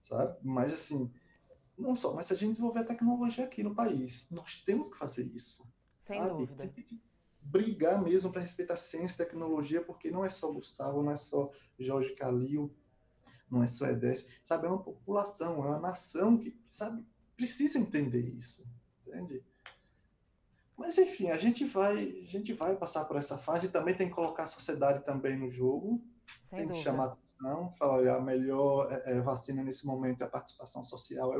sabe? Mas, assim, não só, mas se a gente desenvolver a tecnologia aqui no país, nós temos que fazer isso, Sem sabe? dúvida. Tem que brigar mesmo para respeitar a ciência e tecnologia, porque não é só Gustavo, não é só Jorge Calil, não é só Edés, sabe? É uma população, é uma nação que, sabe, precisa entender isso, entende? Mas, enfim, a gente vai passar por essa fase e também tem que colocar a sociedade também no jogo, Sem tem que dúvida. chamar atenção, falar, olha, a melhor vacina nesse momento é a participação social,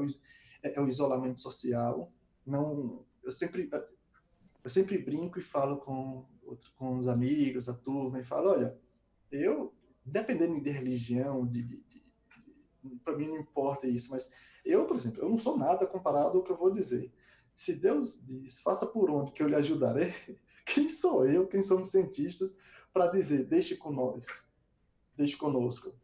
é o isolamento social. Não, eu sempre brinco e falo com os amigos, a turma, e falo, olha, dependendo de religião, para mim não importa isso, mas eu, por exemplo, eu não sou nada comparado ao que eu vou dizer. Se Deus diz, faça por onde que eu lhe ajudarei, quem sou eu, quem somos cientistas, para dizer, deixe com nós, deixe conosco.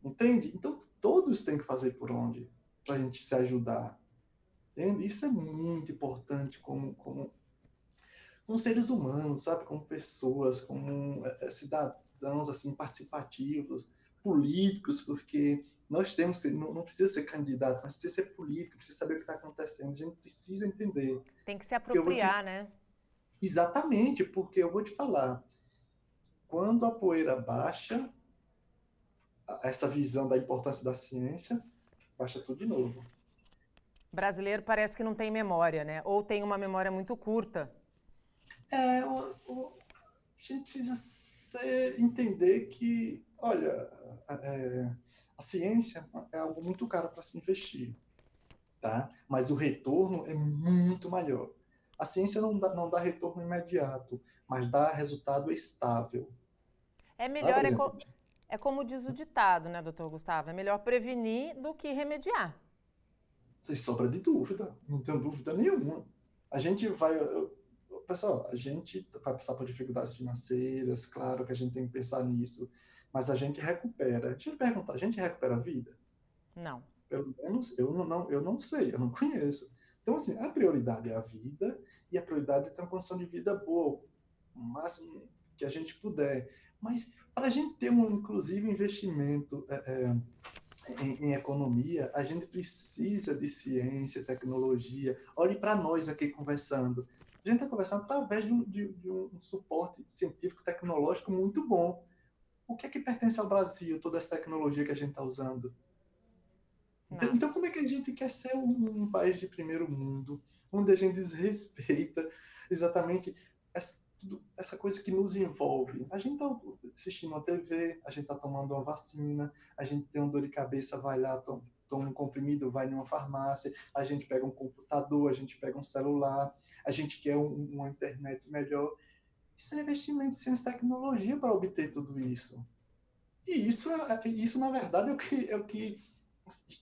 Entende? Então, todos têm que fazer por onde, para a gente se ajudar. Entende? Isso é muito importante como seres humanos, sabe? Como pessoas, como cidadãos assim, participativos, políticos, porque nós temos que não precisa ser candidato, mas precisa ser político, precisa saber o que está acontecendo, a gente precisa entender. Tem que se Porque apropriar, né? exatamente, porque eu vou te falar, quando a poeira baixa, essa visão da importância da ciência, baixa tudo de novo. Brasileiro parece que não tem memória, né? Ou tem uma memória muito curta. A gente precisa entender que, olha, a ciência é algo muito caro para se investir, tá? Mas o retorno é muito maior. A ciência não dá retorno imediato, mas dá resultado estável. É Tá? Por melhor, exemplo, é como diz o ditado, né, doutor Gustavo? É melhor prevenir do que remediar. sem sombra de dúvida, não tenho dúvida nenhuma. A gente vai, pessoal, a gente vai passar por dificuldades financeiras, claro que a gente tem que pensar nisso, mas a gente recupera. Deixa eu perguntar, a gente recupera a vida? Não. Pelo menos eu não sei, eu não conheço. Então, assim, a prioridade é a vida e a prioridade é ter uma condição de vida boa, o máximo que a gente puder. Mas para a gente ter inclusive, investimento em economia, a gente precisa de ciência, tecnologia. Olhe para nós aqui conversando. A gente está conversando através de um suporte científico, tecnológico muito bom. o que é que pertence ao Brasil, toda essa tecnologia que a gente está usando? Então, como é que a gente quer ser um país de primeiro mundo, onde a gente desrespeita exatamente essa coisa que nos envolve? A gente está assistindo uma TV, a gente está tomando uma vacina, a gente tem uma dor de cabeça, vai lá, toma um comprimido, vai numa farmácia, a gente pega um computador, a gente pega um celular, a gente quer uma internet melhor. Isso é investimento em ciência e tecnologia para obter tudo isso. E isso na verdade, é o que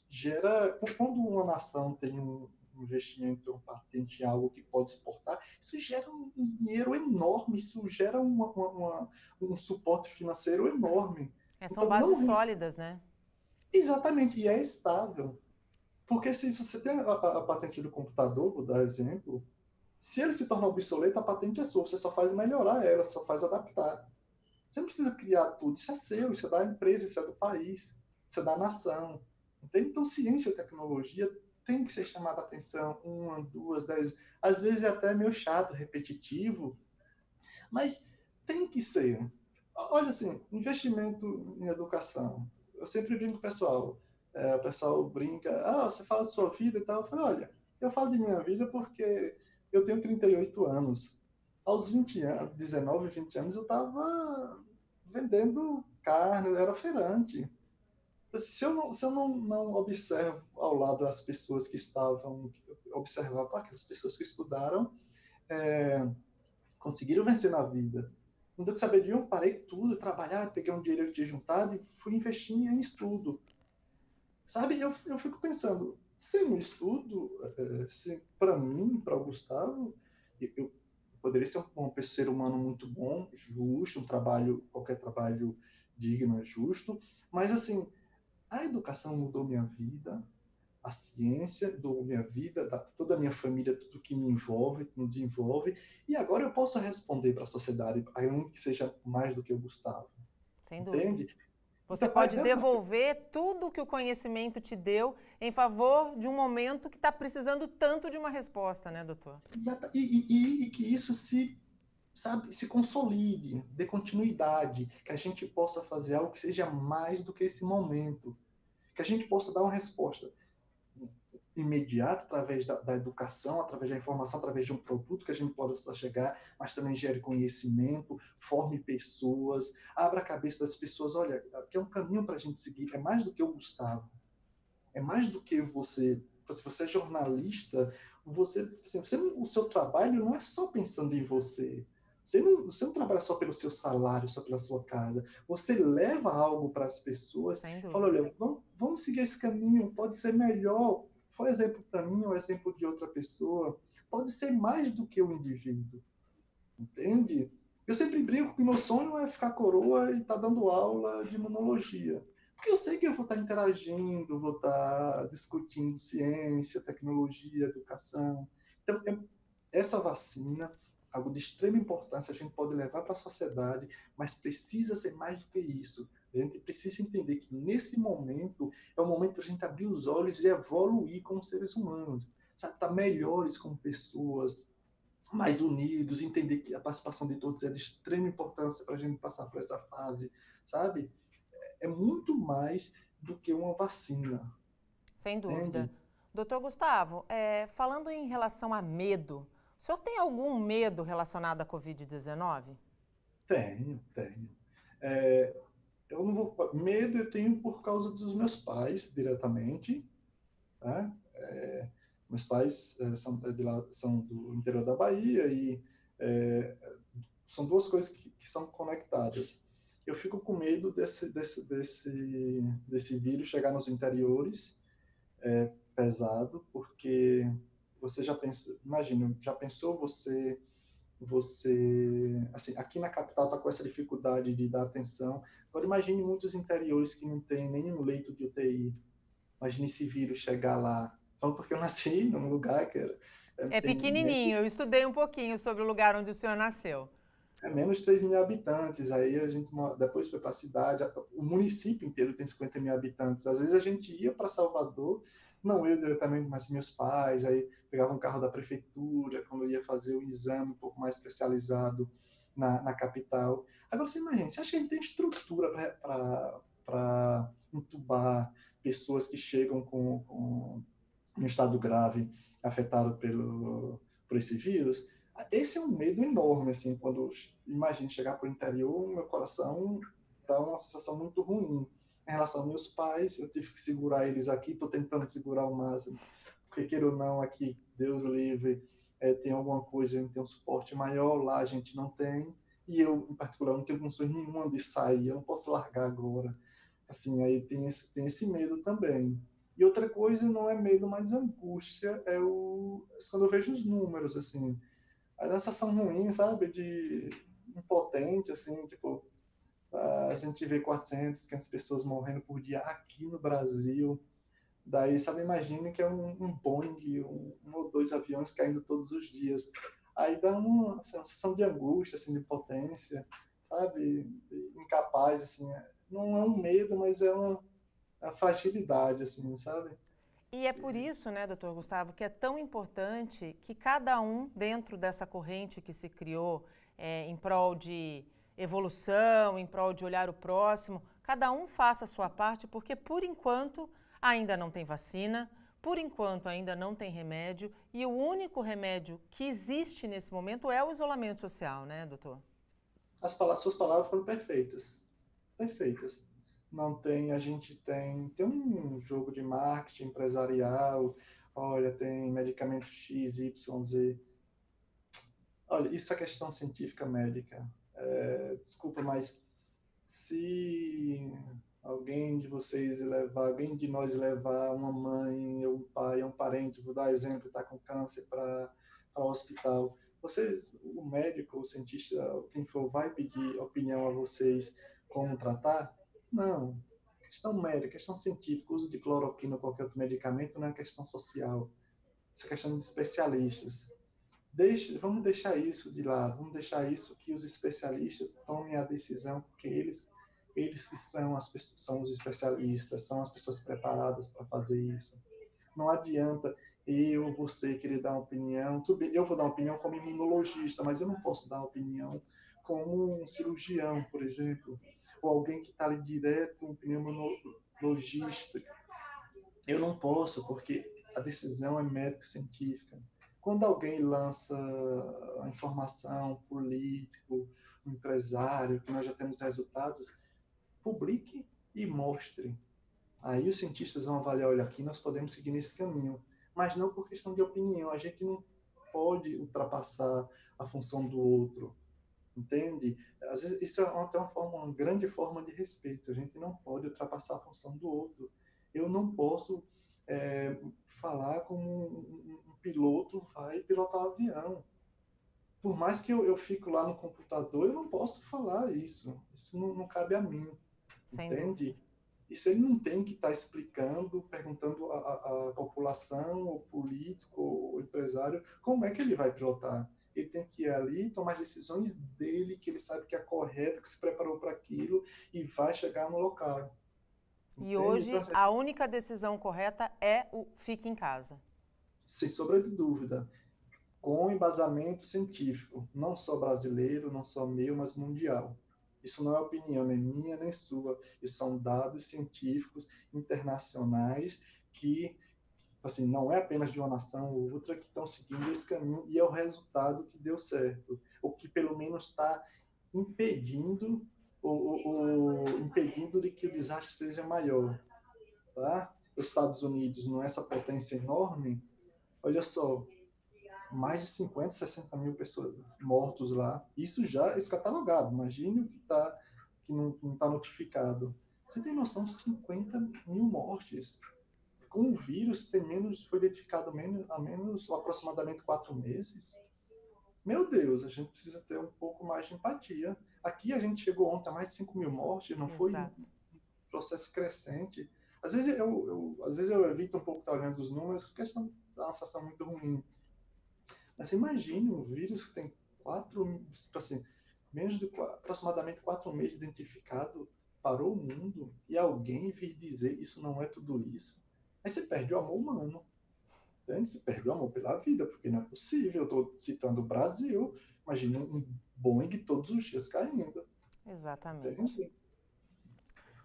gera, quando uma nação tem um investimento, uma patente em algo que pode exportar, isso gera um dinheiro enorme, isso gera um suporte financeiro enorme. São Então, bases não, sólidas, né? exatamente, e é estável. Porque se você tem a patente do computador, vou dar exemplo, se ele se tornar obsoleto, a patente é sua, você só faz melhorar ela, só faz adaptar. Você não precisa criar tudo, isso é seu, isso é da empresa, isso é do país, isso é da nação. Entende? Então, ciência e tecnologia tem que ser chamada a atenção, 1, 2, 10, às vezes é até meio chato, repetitivo, mas tem que ser. Olha assim, investimento em educação. Eu sempre brinco com o pessoal. O pessoal brinca, você fala da sua vida e tal. Eu falo, olha, eu falo de minha vida porque eu tenho 38 anos. Aos 20 anos, 19, 20 anos, eu estava vendendo carne, eu era feirante. Se eu não observo ao lado as pessoas que estavam, observar aquelas pessoas que estudaram, é, conseguiram vencer na vida. Não deu para saber de onde, parei tudo, trabalhar, peguei um dinheiro que tinha juntado e fui investir em estudo. Sabe, eu fico pensando, sem um estudo, para mim, para o Gustavo, eu poderia ser um ser humano muito bom, justo, qualquer trabalho digno, justo, mas assim, a educação mudou minha vida, a ciência mudou minha vida, toda a minha família, tudo que me envolve, que nos envolve, e agora eu posso responder para a sociedade, ainda que seja mais do que o Gustavo. Sem dúvida. Entende? Você Então, pode devolver tudo que o conhecimento te deu em favor de um momento que está precisando tanto de uma resposta, né, doutor? Exato. E que isso se consolide, dê continuidade, que a gente possa fazer algo que seja mais do que esse momento, que a gente possa dar uma resposta imediata através da educação, através da informação, através de um produto que a gente possa chegar, mas também gere conhecimento, forme pessoas, abra a cabeça das pessoas, olha, que é um caminho para a gente seguir, é mais do que o Gustavo, é mais do que você. Se você é jornalista, o seu trabalho não é só pensando em você. Você não trabalha só pelo seu salário, só pela sua casa. Você leva algo para as pessoas. Fala, olha, vamos seguir esse caminho, pode ser melhor. Foi exemplo para mim, ou exemplo de outra pessoa. Pode ser mais do que o indivíduo. Entende? Eu sempre brinco que meu sonho é ficar coroa e estar dando aula de imunologia. Porque eu sei que eu vou estar interagindo, vou estar discutindo ciência, tecnologia, educação. Então, essa vacina, algo de extrema importância, a gente pode levar para a sociedade, mas precisa ser mais do que isso. A gente precisa entender que nesse momento é o momento de a gente abrir os olhos e evoluir como seres humanos, sabe? Estar melhores como pessoas, mais unidos, entender que a participação de todos é de extrema importância para a gente passar por essa fase, sabe? É muito mais do que uma vacina. Sem dúvida. Entende? Doutor Gustavo, falando em relação a medo, o senhor tem algum medo relacionado à Covid-19? Tenho. Eu não vou, medo eu tenho por causa dos meus pais, diretamente. Tá? Meus pais são do interior da Bahia e são duas coisas que são conectadas. Eu fico com medo desse vírus chegar nos interiores pesado, porque você já pensa, imagina, já pensou você assim, aqui na capital está com essa dificuldade de dar atenção. Agora imagine muitos interiores que não tem nenhum leito de UTI. Imagine esse vírus chegar lá. Então, porque eu nasci num lugar que é pequenininho, eu estudei um pouquinho sobre o lugar onde o senhor nasceu. Menos de 3 mil habitantes. Aí a gente depois foi para a cidade. O município inteiro tem 50 mil habitantes. Às vezes a gente ia para Salvador, não eu diretamente, mas meus pais. Aí pegava um carro da prefeitura quando ia fazer o exame um pouco mais especializado. na capital. Agora, você imagina, você acha que a gente tem estrutura para entubar pessoas que chegam com um estado grave, afetado por esse vírus? Esse é um medo enorme, assim, quando imagino chegar para o interior, meu coração dá uma sensação muito ruim. Em relação aos meus pais, eu tive que segurar eles aqui, estou tentando segurar o máximo, porque queira ou não, aqui, Deus livre, tem alguma coisa, a gente tem um suporte maior, lá a gente não tem, e eu, em particular, não tenho condições nenhuma de sair, eu não posso largar agora. Assim, aí tem esse medo também. E outra coisa não é medo, mas angústia, quando eu vejo os números, assim, a sensação ruim, sabe, de impotente, assim, tipo, a gente vê 400, 500 pessoas morrendo por dia aqui no Brasil. Daí, sabe, imagine que é um Boeing, um ou dois aviões caindo todos os dias. Aí dá uma sensação de angústia, assim, de impotência, sabe, incapaz, assim. Não é um medo, mas é uma fragilidade, assim, sabe? E é por isso, né, doutor Gustavo, que é tão importante que cada um, dentro dessa corrente que se criou em prol de evolução, em prol de olhar o próximo, cada um faça a sua parte, porque por enquanto ainda não tem vacina, por enquanto ainda não tem remédio, e o único remédio que existe nesse momento é o isolamento social, né, doutor? Suas palavras foram perfeitas. Perfeitas. Não tem, a gente tem um jogo de marketing empresarial, olha, tem medicamento X, Y, Z. Olha, isso é questão científica médica. Desculpa, mas se alguém de nós levar uma mãe, ou um pai, ou um parente, vou dar exemplo, está com câncer para o hospital, o médico, o cientista, quem for, vai pedir opinião a vocês como tratar? Não. Questão médica, questão científica, uso de cloroquina ou qualquer outro medicamento não é questão social. Isso é questão de especialistas. Vamos deixar isso de lado, vamos deixar isso que os especialistas tomem a decisão, porque eles que são os especialistas, são as pessoas preparadas para fazer isso. Não adianta você querer dar uma opinião. Tudo bem, eu vou dar uma opinião como imunologista, mas eu não posso dar uma opinião como um cirurgião, por exemplo, ou alguém que está ali direto, um pneumologista. Eu não posso, porque a decisão é médico-científica. Quando alguém lança a informação, um político, um empresário, que nós já temos resultados, publique e mostre. Aí os cientistas vão avaliar, olha, aqui nós podemos seguir nesse caminho, mas não por questão de opinião. A gente não pode ultrapassar a função do outro, entende? Às vezes isso é até uma grande forma de respeito. A gente não pode ultrapassar a função do outro. Eu não posso falar como um piloto vai pilotar o avião. Por mais que eu fico lá no computador, eu não posso falar isso. Isso não cabe a mim, Sem dúvida. entende? Isso ele não tem que estar explicando, perguntando à população, ou político, ou empresário, como é que ele vai pilotar. Ele tem que ir ali, tomar decisões dele, que ele sabe que é correto, que se preparou para aquilo e vai chegar no local. E Entende? Então, hoje assim, a única decisão correta é o fique em casa. sem sombra de dúvida, com embasamento científico, não só brasileiro, não só meu, mas mundial. Isso não é opinião nem minha nem sua. Isso são dados científicos internacionais que, assim, não é apenas de uma nação ou outra que estão seguindo esse caminho e é o resultado que deu certo, ou que pelo menos está impedindo impedindo de que o desastre seja maior, tá? Os Estados Unidos, não é essa potência enorme, olha só, mais de 50, 60 mil pessoas mortos lá. Isso catalogado. Imagine o que não está notificado. Você tem noção? 50 mil mortes. Com o vírus foi identificado há menos aproximadamente 4 meses. Meu Deus, a gente precisa ter um pouco mais de empatia. Aqui a gente chegou ontem a mais de 5 mil mortes, não foi um Exato. processo crescente. Às vezes eu evito um pouco estar olhando os números, porque dá uma sensação muito ruim. Mas você imagina um vírus que tem assim, aproximadamente 4 meses identificado, parou o mundo, e alguém vir dizer isso não é tudo isso. Aí você perde o amor humano. Entende? Se perdeu o amor pela vida, porque não é possível. Eu estou citando o Brasil, imagina um Boeing todos os dias caindo. Exatamente. Entende?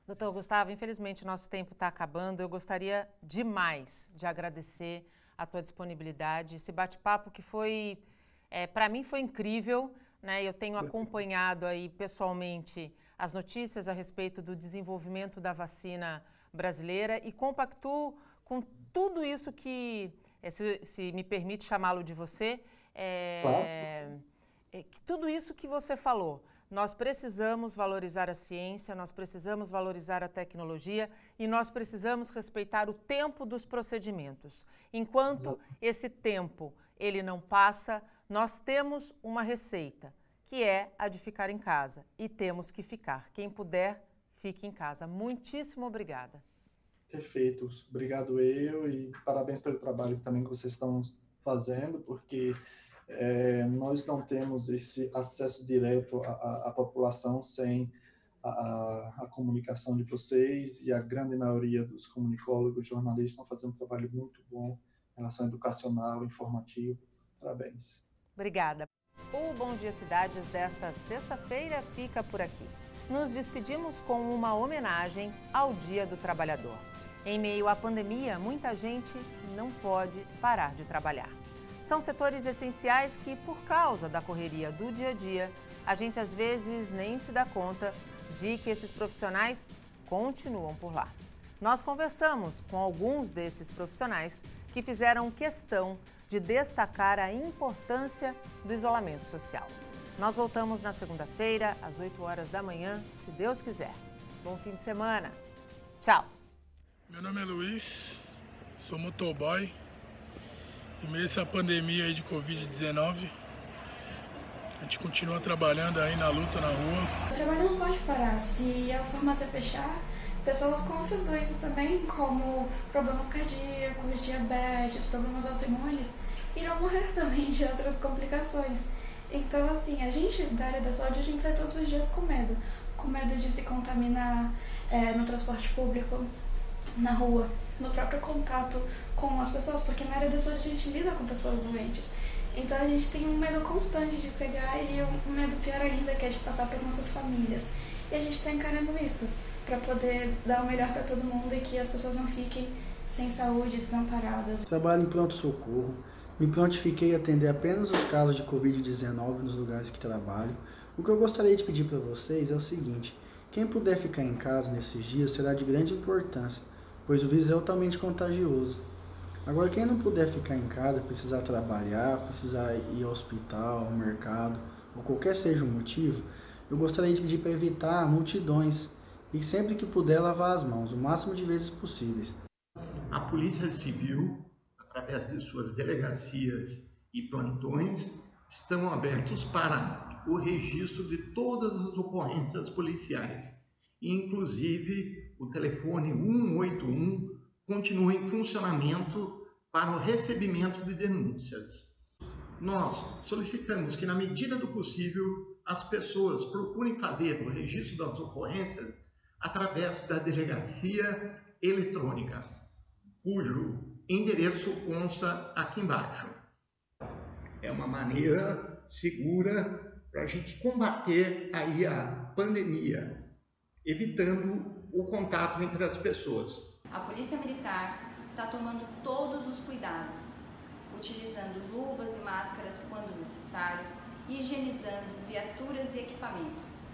Doutor Gustavo, infelizmente o nosso tempo está acabando. Eu gostaria demais de agradecer a tua disponibilidade, esse bate-papo que foi, para mim foi incrível, né? Eu tenho acompanhado aí pessoalmente as notícias a respeito do desenvolvimento da vacina brasileira e compactuo com tudo isso que, se me permite chamá-lo de você, Claro. tudo isso que você falou. Nós precisamos valorizar a ciência, nós precisamos valorizar a tecnologia e nós precisamos respeitar o tempo dos procedimentos. Enquanto esse tempo ele não passa, nós temos uma receita, que é a de ficar em casa. E temos que ficar. Quem puder, fique em casa. Muitíssimo obrigada. Perfeito. Obrigado eu e parabéns pelo trabalho também que vocês estão fazendo, porque nós não temos esse acesso direto à população sem a comunicação de vocês, e a grande maioria dos comunicólogos, jornalistas estão fazendo um trabalho muito bom em relação educacional, informativo. Parabéns. Obrigada. O Bom Dia Cidades desta sexta-feira fica por aqui. Nos despedimos com uma homenagem ao Dia do Trabalhador. Em meio à pandemia, muita gente não pode parar de trabalhar. São setores essenciais que, por causa da correria do dia a dia, a gente às vezes nem se dá conta de que esses profissionais continuam por lá. Nós conversamos com alguns desses profissionais que fizeram questão de destacar a importância do isolamento social. Nós voltamos na segunda-feira, às 8 horas da manhã, se Deus quiser. Bom fim de semana. Tchau. Meu nome é Luiz, sou motoboy. Em meio a essa pandemia aí de Covid-19, a gente continua trabalhando aí na luta, na rua. O trabalho não pode parar. Se a farmácia fechar, pessoas com outras doenças também, como problemas cardíacos, diabetes, problemas autoimunes, irão morrer também de outras complicações. Então, assim, a gente da área da saúde, a gente sai todos os dias com medo de se contaminar no transporte público, na rua, no próprio contato com as pessoas, porque na área da saúde a gente lida com pessoas doentes. Então a gente tem um medo constante de pegar e um medo pior ainda, que é de passar para as nossas famílias. E a gente está encarando isso, para poder dar o melhor para todo mundo e que as pessoas não fiquem sem saúde, desamparadas. Trabalho em pronto-socorro, me prontifiquei a atender apenas os casos de Covid-19 nos lugares que trabalho. O que eu gostaria de pedir para vocês é o seguinte: quem puder ficar em casa nesses dias será de grande importância, pois o vírus é altamente contagioso. Agora, quem não puder ficar em casa, precisar trabalhar, precisar ir ao hospital, ao mercado, ou qualquer seja o motivo, eu gostaria de pedir para evitar multidões e sempre que puder lavar as mãos, o máximo de vezes possíveis. A Polícia Civil, através de suas delegacias e plantões, estão abertos para o registro de todas as ocorrências policiais. Inclusive, o telefone 181 continua em funcionamento para o recebimento de denúncias. Nós solicitamos que, na medida do possível, as pessoas procurem fazer o registro das ocorrências através da delegacia eletrônica, cujo endereço consta aqui embaixo. É uma maneira segura para a gente combater aí a pandemia, evitando o contato entre as pessoas. A Polícia Militar está tomando todos os cuidados, utilizando luvas e máscaras quando necessário, e higienizando viaturas e equipamentos.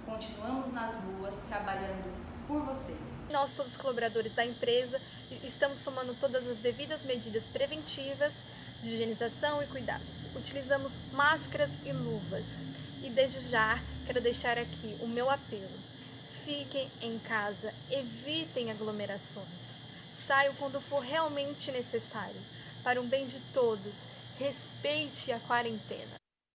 Continuamos nas ruas trabalhando por você. Nós, todos os colaboradores da empresa, estamos tomando todas as devidas medidas preventivas de higienização e cuidados. Utilizamos máscaras e luvas. E desde já, quero deixar aqui o meu apelo. Fiquem em casa, evitem aglomerações. Saiam quando for realmente necessário. Para o bem de todos, respeite a quarentena.